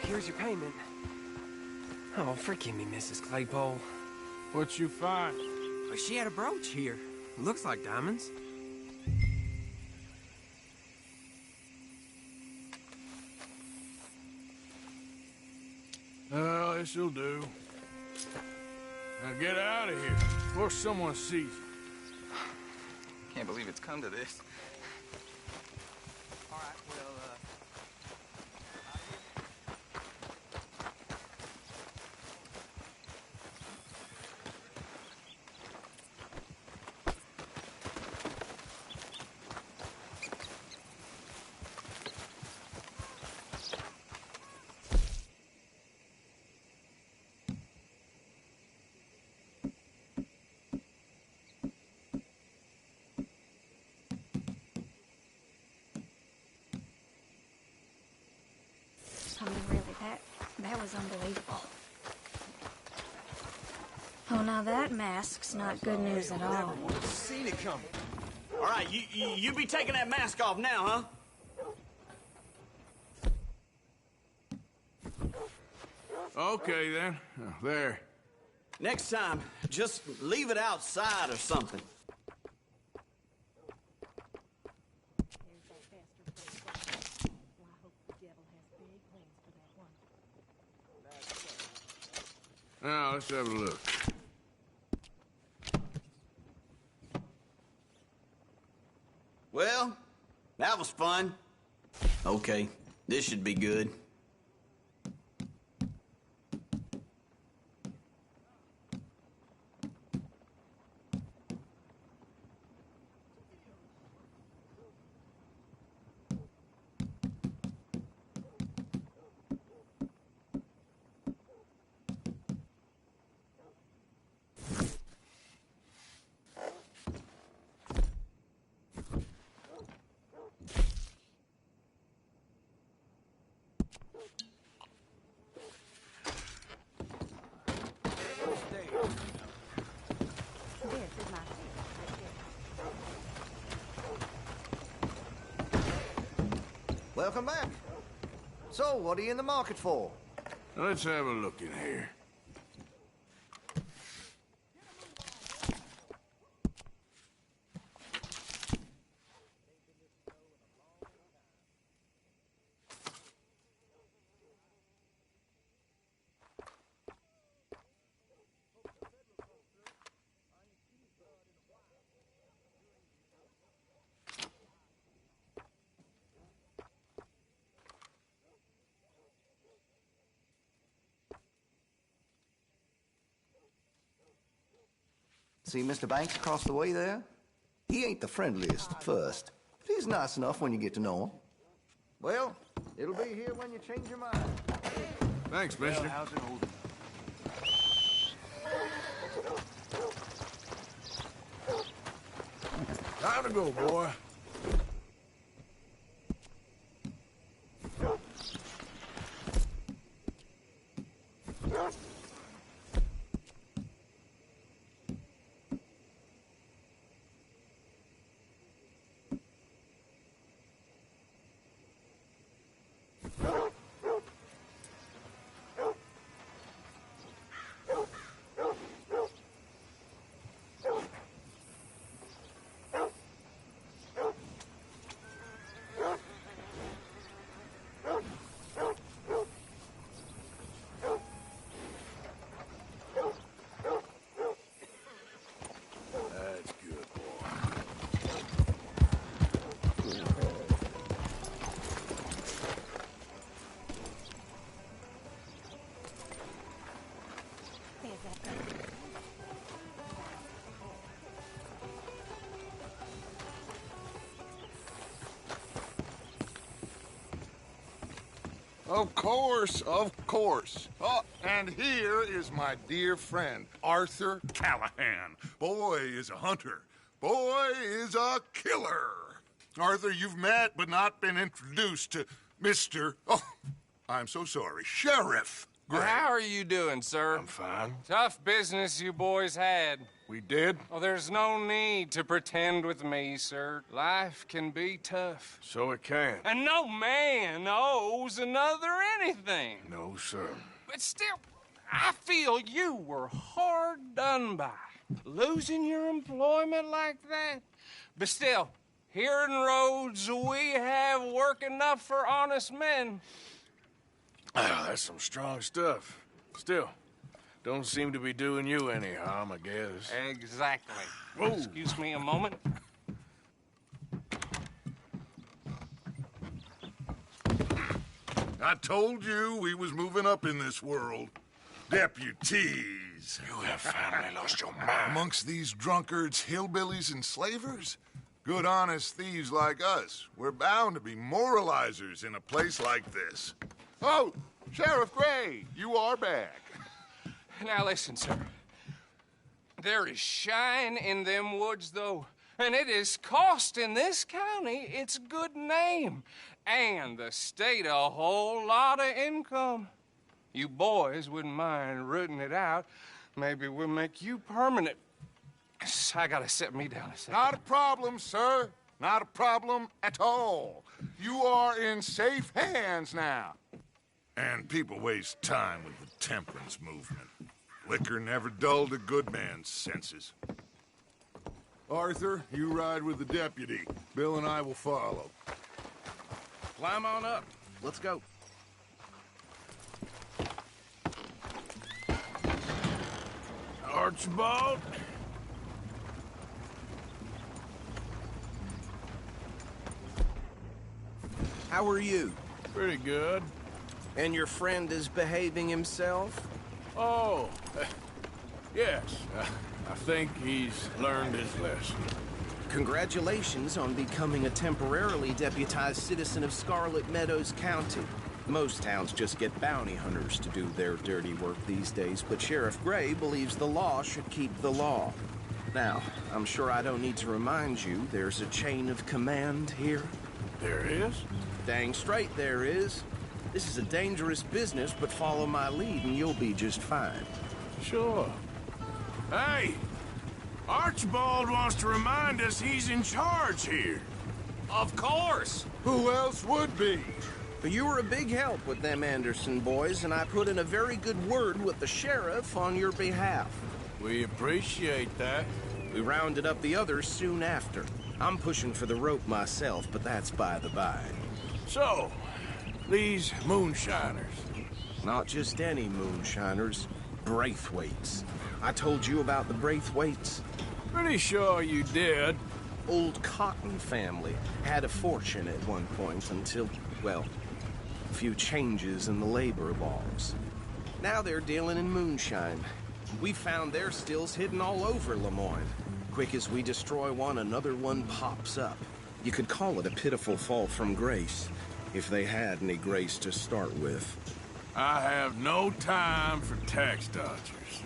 Here's your payment. Oh, forgive me, Mrs. Claypole. What'd you find? Well, she had a brooch here. Looks like diamonds. Oh, this'll do. Now get out of here before someone sees you. Can't believe it's come to this. All right, well, I mean, really, that was unbelievable. Oh, now that mask's not good news at all. Seen it coming. All right, you be taking that mask off now, huh? Okay, then. There. Next time, just leave it outside or something. Now, let's have a look. Well, that was fun. Okay, this should be good. Welcome back. So, what are you in the market for? Let's have a look in here. See Mr. Banks across the way there? He ain't the friendliest at first, but he's nice enough when you get to know him. Well, it'll be here when you change your mind. Thanks, mister. Well, how's it holding? Time to go, boy. That's good, boy. Of course, of course. Oh, and here is my dear friend, Arthur Callahan. Boy is a hunter. Boy is a killer. Arthur, you've met but not been introduced to Mr. Oh, I'm so sorry, Sheriff Gray. How are you doing, sir? I'm fine. Tough business you boys had. We did? Oh, there's no need to pretend with me, sir. Life can be tough. So it can. And no man owes another anything. No, sir. But still, I feel you were hard done by. Losing your employment like that. But still, here in Rhodes, we have work enough for honest men. Ah, that's some strong stuff. Still, don't seem to be doing you any harm, I guess. Exactly. Whoa. Excuse me a moment. I told you we was moving up in this world. Deputies. You have finally lost your mind. Amongst these drunkards, hillbillies, and slavers? Good, honest thieves like us. We're bound to be moralizers in a place like this. Oh, Sheriff Gray, you are back. Now listen, sir. There is shine in them woods, though, and it is costing this county its good name and the state a whole lot of income. You boys wouldn't mind rooting it out. Maybe we'll make you permanent. I gotta set me down a second. Not a problem, sir. Not a problem at all. You are in safe hands now. And people waste time with the temperance movement. Liquor never dulled a good man's senses. Arthur, you ride with the deputy. Bill and I will follow. Climb on up. Let's go. Archibald? How are you? Pretty good. And your friend is behaving himself? Oh, yes. I think he's learned his lesson. Congratulations on becoming a temporarily deputized citizen of Scarlet Meadows County. Most towns just get bounty hunters to do their dirty work these days, but Sheriff Gray believes the law should keep the law. Now, I'm sure I don't need to remind you there's a chain of command here. There is? Dang straight there is. This is a dangerous business, but follow my lead and you'll be just fine. Sure. Hey! Archibald wants to remind us he's in charge here. Of course! Who else would be? But you were a big help with them Anderson boys, and I put in a very good word with the sheriff on your behalf. We appreciate that. We rounded up the others soon after. I'm pushing for the rope myself, but that's by the by. So, these moonshiners. Not just any moonshiners, Braithwaites. I told you about the Braithwaites? Pretty sure you did. Old Cotton family had a fortune at one point until, well, a few changes in the labor laws. Now they're dealing in moonshine. We found their stills hidden all over Lemoyne. Quick as we destroy one, another one pops up. You could call it a pitiful fall from grace, if they had any grace to start with. I have no time for tax dodgers.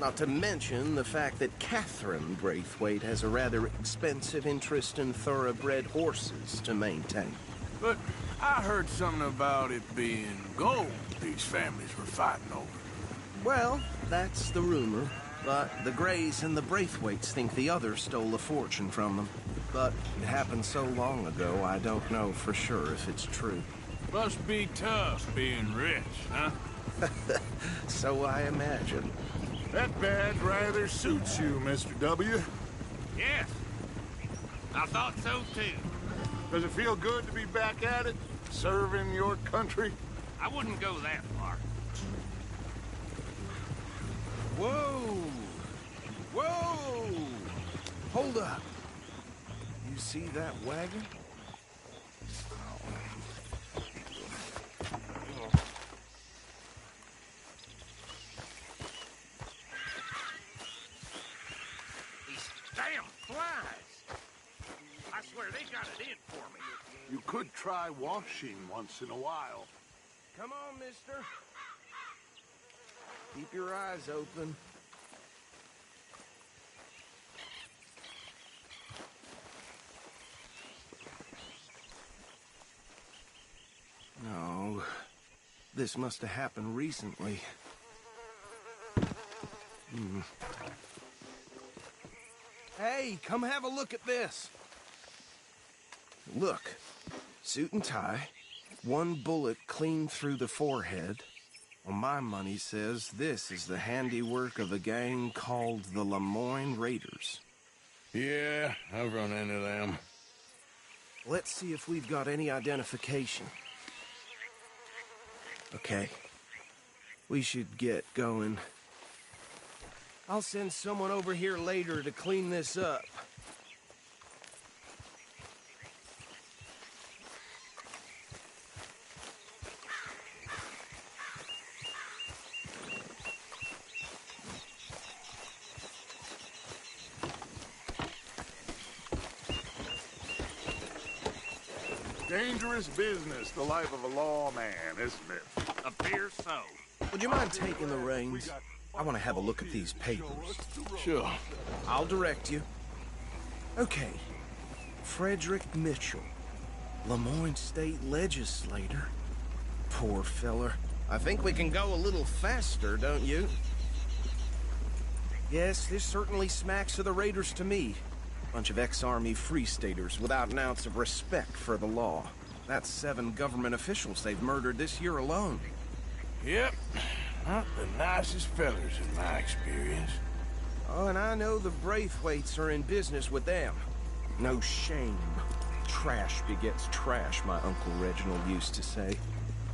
Not to mention the fact that Catherine Braithwaite has a rather expensive interest in thoroughbred horses to maintain. But I heard something about it being gold these families were fighting over. Well, that's the rumor. But the Greys and the Braithwaites think the others stole a fortune from them. But it happened so long ago, I don't know for sure if it's true. Must be tough being rich, huh? So I imagine. That badge rather suits you, Mr. W. Yes. I thought so, too. Does it feel good to be back at it? Serving your country? I wouldn't go that far. Whoa! Whoa! Hold up. You see that wagon? These damn flies. I swear they got it in for me. You could try washing once in a while. Come on, mister. Keep your eyes open. No. This must have happened recently. Hey, come have a look at this. Look. Suit and tie. One bullet clean through the forehead. Well, my money says this is the handiwork of a gang called the Lemoyne Raiders. Yeah, I've run into them. Let's see if we've got any identification. Okay. We should get going. I'll send someone over here later to clean this up. Dangerous business, the life of a lawman, isn't it? Appears so. Would you mind taking the reins? I want to have a look at these papers. Sure. I'll direct you. Okay. Frederick Mitchell, Lemoyne State Legislator. Poor feller. I think we can go a little faster, don't you? Yes, this certainly smacks of the Raiders to me. Bunch of ex-Army Free Staters without an ounce of respect for the law. That's 7 government officials they've murdered this year alone. Yep. Not the nicest fellers in my experience. Oh, and I know the Braithwaites are in business with them. No shame. Trash begets trash, my Uncle Reginald used to say.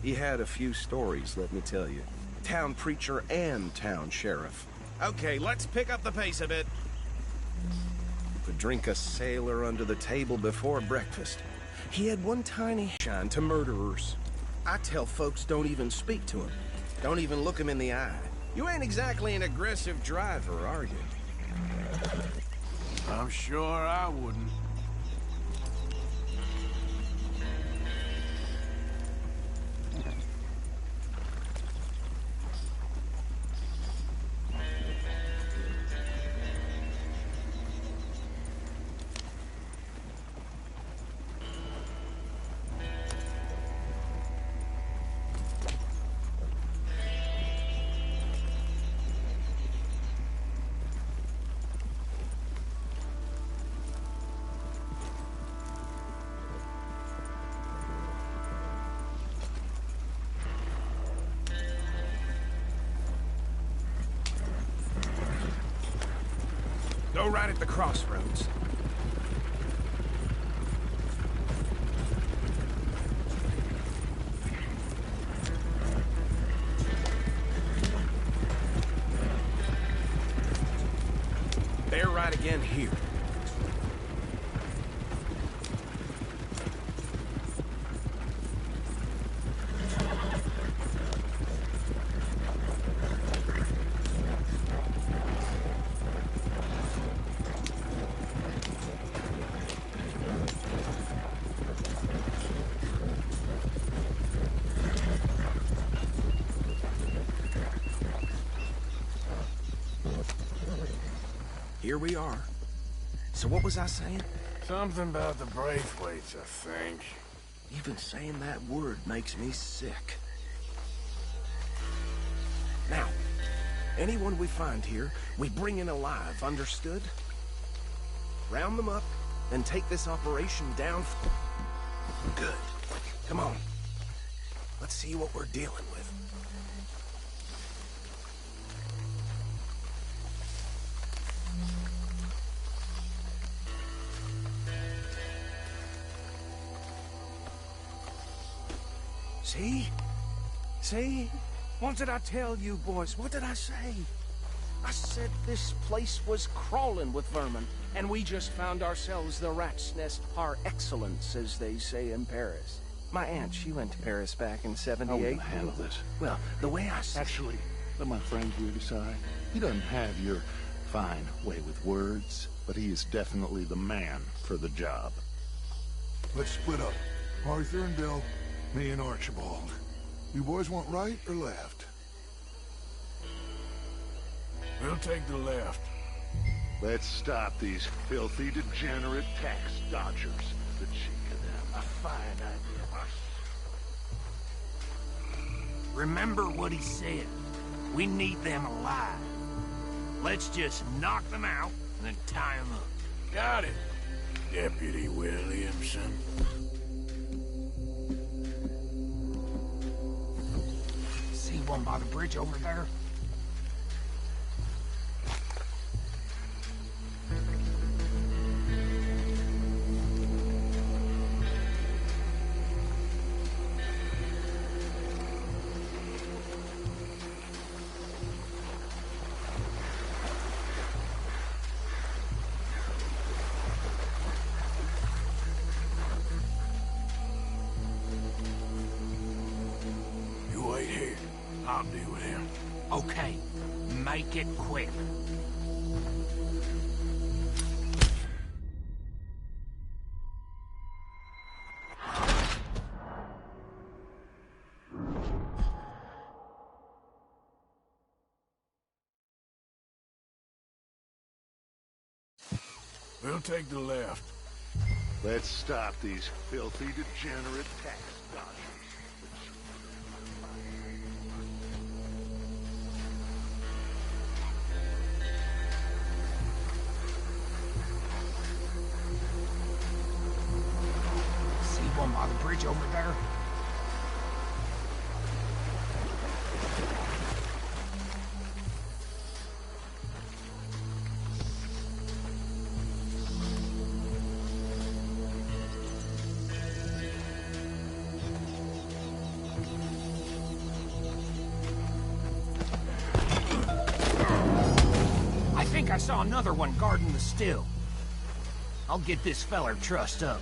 He had a few stories, let me tell you. Town preacher and town sheriff. Okay, let's pick up the pace a bit. Could drink a sailor under the table before breakfast. He had one tiny shine to murderers. I tell folks don't even speak to him. Don't even look him in the eye. You ain't exactly an aggressive driver, are you? I'm sure I wouldn't. Go right at the crossroads. Bear right again here. here we are. So what was I saying? Something about the Braithwaites, I think. Even saying that word makes me sick. Now, anyone we find here, we bring in alive, understood? Round them up, and take this operation down. Good. Come on. Let's see what we're dealing with. See? See? What did I tell you, boys? What did I say? I said this place was crawling with vermin, and we just found ourselves the rat's nest par excellence, as they say in Paris. My aunt, she went to Paris back in '78. How are we gonna handle this? Well, the way I see... Actually, let my friend here decide. He doesn't have your fine way with words, but he is definitely the man for the job. Let's split up. Arthur and Bill, me and Archibald. You boys want right or left? We'll take the left. Let's stop these filthy, degenerate tax dodgers. The cheek of them. A fine idea. Remember what he said. We need them alive. Let's just knock them out and then tie them up. Got it, Deputy Williamson. See one by the bridge over there? I'll deal with him. Okay, make it quick. We'll take the left. Let's stop these filthy, degenerate tax dodgers. One by the bridge over there. I think I saw another one guarding the still. I'll get this feller trussed up.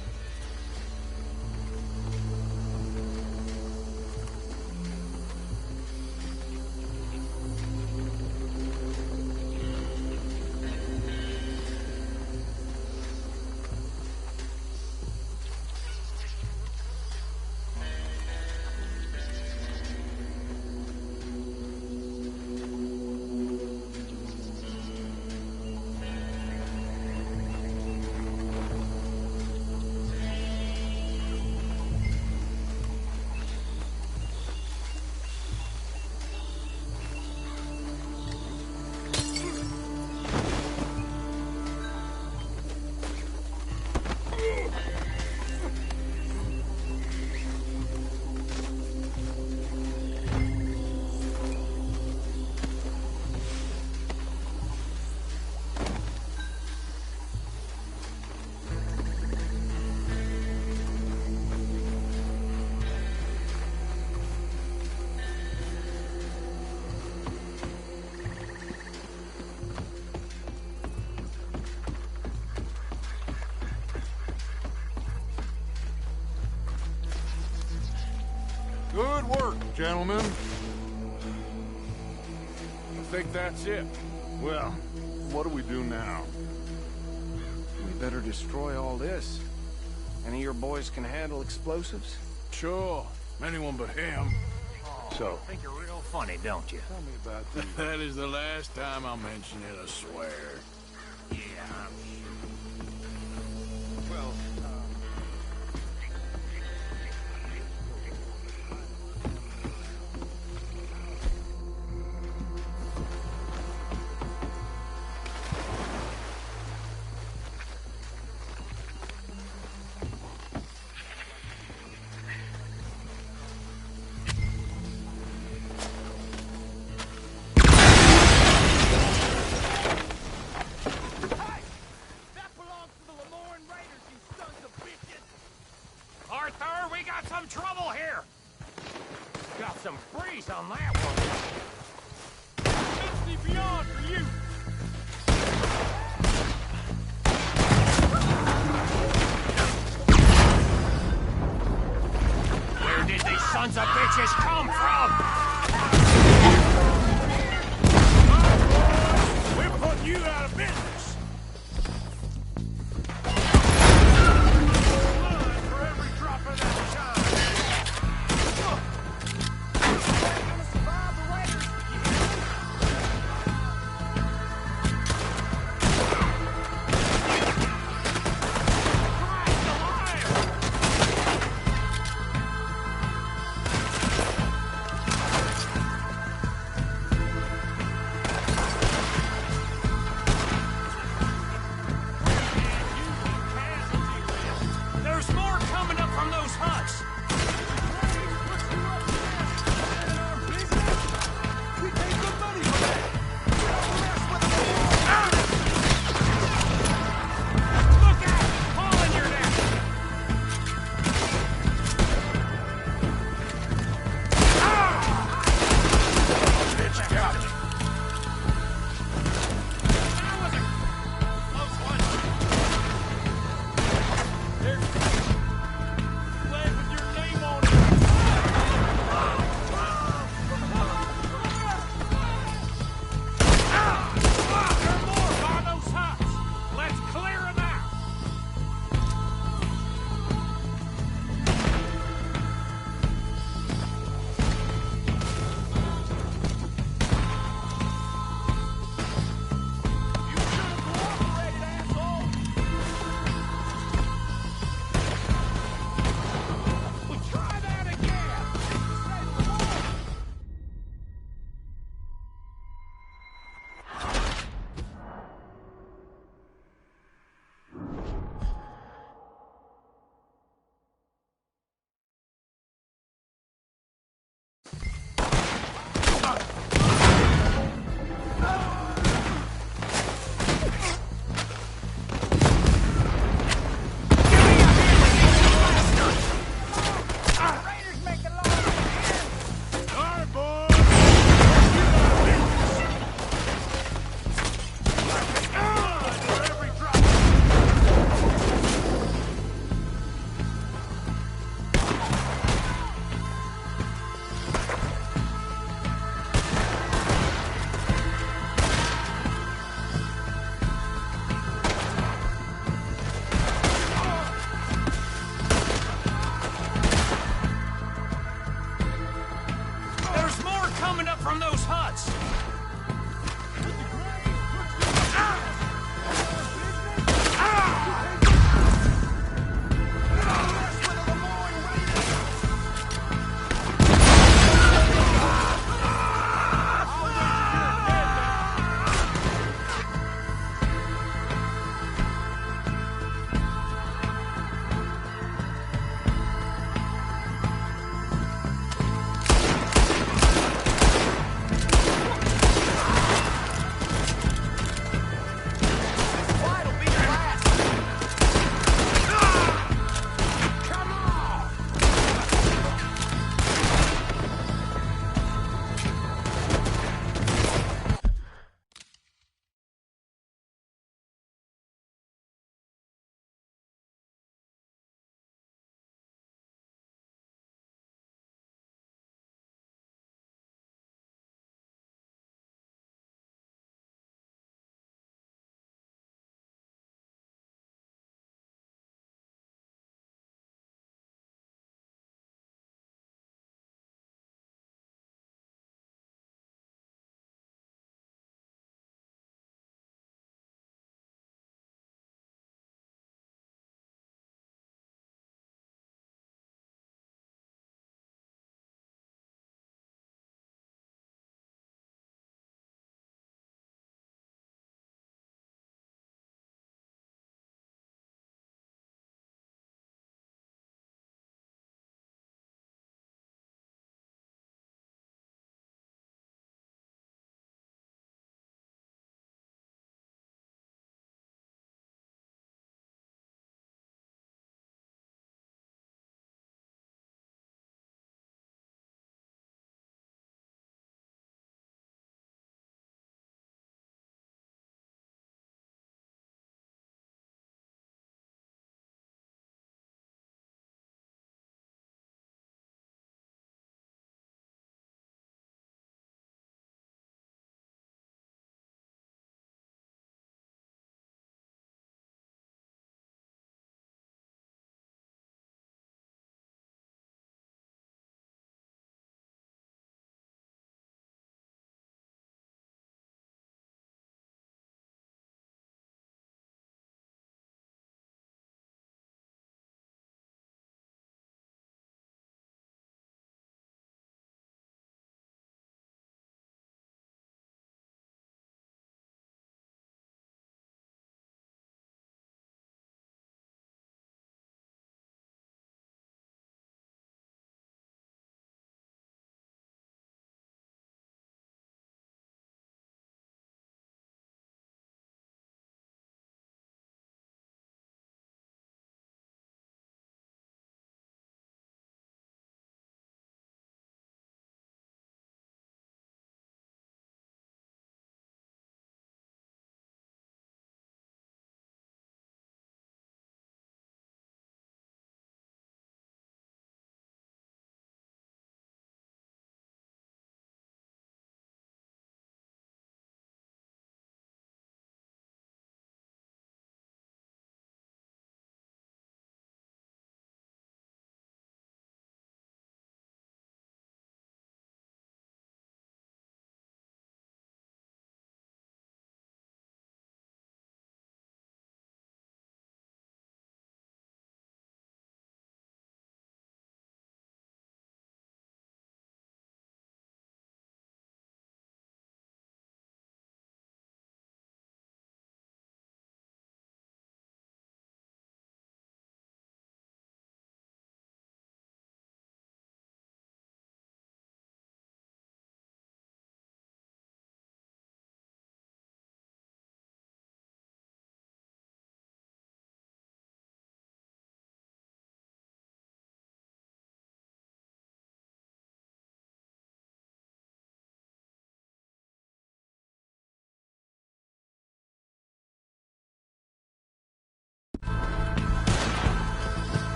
Good work, gentlemen. I think that's it. Well, what do we do now? We better destroy all this. Any of your boys can handle explosives? Sure. Anyone but him. So, I think you're real funny, don't you? tell me about these. That is the last time I'll mention it, I swear. Arthur, we got some trouble here! Got some breeze on that one. 50 beyond for you! Where did these sons of bitches come from? We're putting you out of business!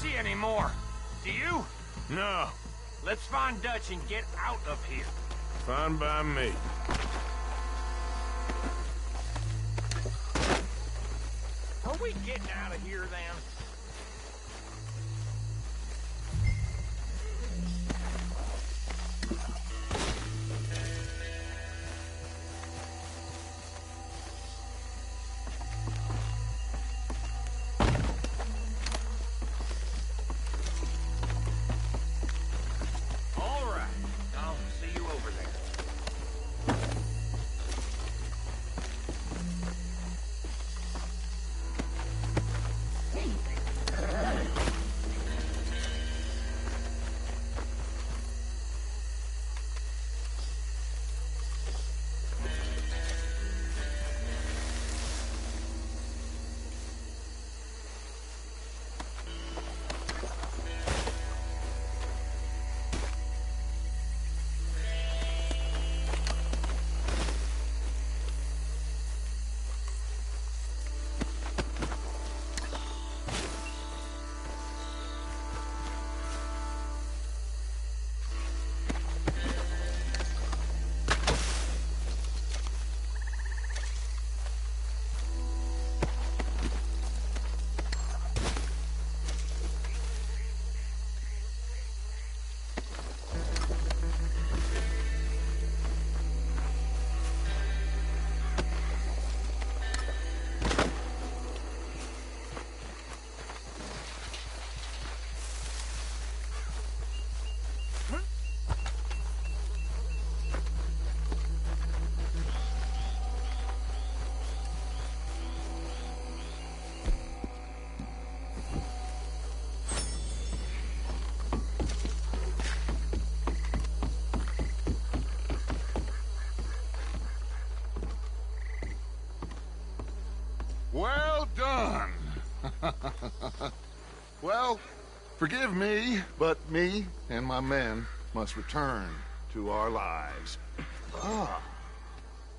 see any more. Do you? No. Let's find Dutch and get out of here. Fine by me. Are we getting out of here, then? All right. I'll see you over there. Well done. Well, forgive me, but me and my men must return to our lives. Ah,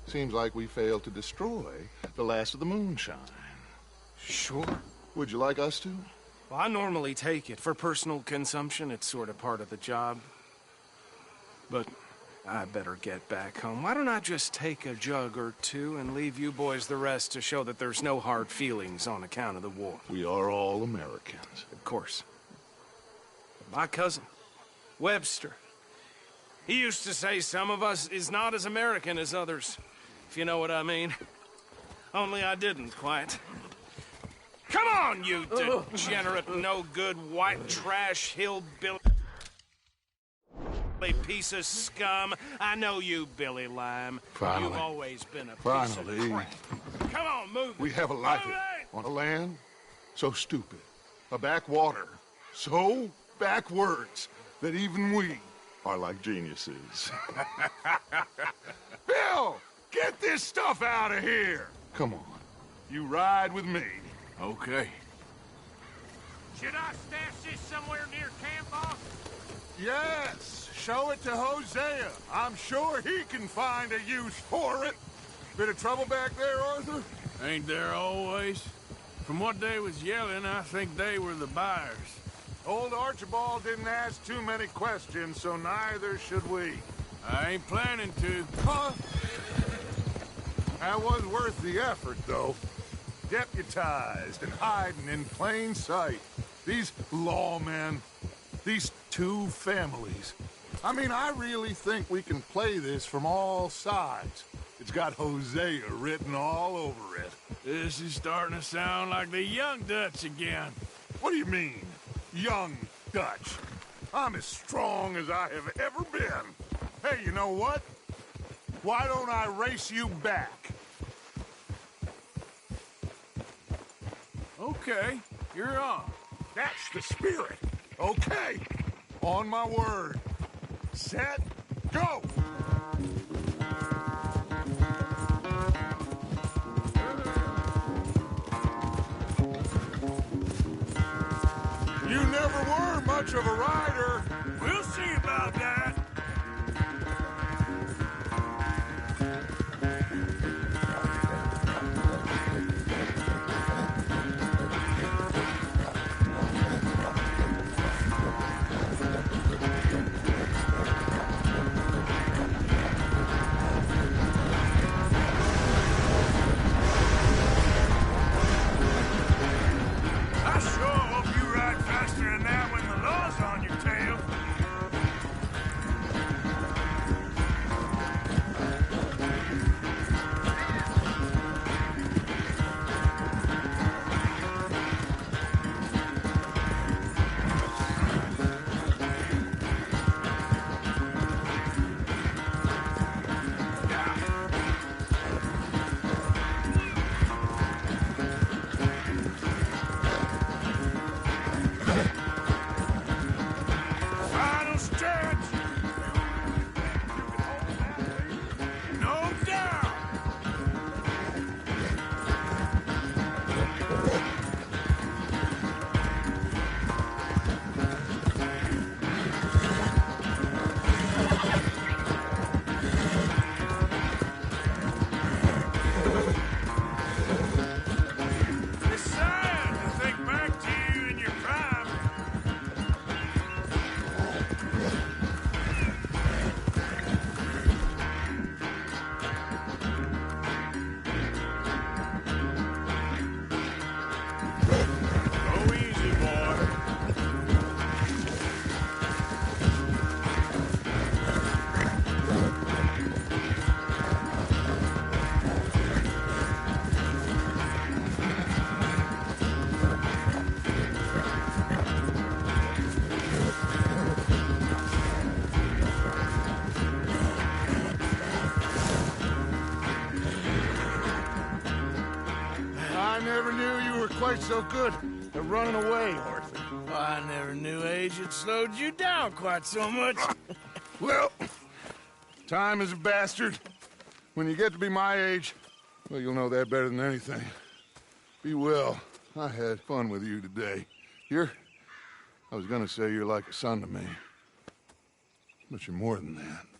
seems like we failed to destroy the last of the moonshine. Sure. Would you like us to? Well, I normally take it. For personal consumption, it's sort of part of the job. But I better get back home. Why don't I just take a jug or two and leave you boys the rest to show that there's no hard feelings on account of the war? We are all Americans. Of course. My cousin, Webster, he used to say some of us is not as American as others, if you know what I mean. Only I didn't quite. Come on, you degenerate, no-good, white trash, hillbilly piece of scum. I know you, Billy Lime. Finally. You've always been a piece Finally. of crap. Come on, move it. We have a life Move it! on a land so stupid, a backwater so backwards that even we are like geniuses. Bill, get this stuff out of here. Come on, you ride with me. Okay. Should I stash this somewhere near camp, boss? Yes, show it to Hosea. I'm sure he can find a use for it. Bit of trouble back there, Arthur? Ain't there always? From what they was yelling, I think they were the buyers. Old Archibald didn't ask too many questions, so neither should we. I ain't planning to. Huh? That was worth the effort, though. Deputized and hiding in plain sight. These lawmen, these two families. I mean, I really think we can play this from all sides. It's got Hosea written all over it. This is starting to sound like the young Dutch again. What do you mean, young Dutch? I'm as strong as I have ever been. Hey, you know what? Why don't I race you back? Okay, you're on. That's the spirit. Okay, on my word. Set, go! You never were much of a rider. We'll see about that. so good at running away, Arthur? I never knew age had slowed you down quite so much. Well, time is a bastard. When you get to be my age, well, you'll know that better than anything. Be well. I had fun with you today. I was gonna say you're like a son to me. But you're more than that.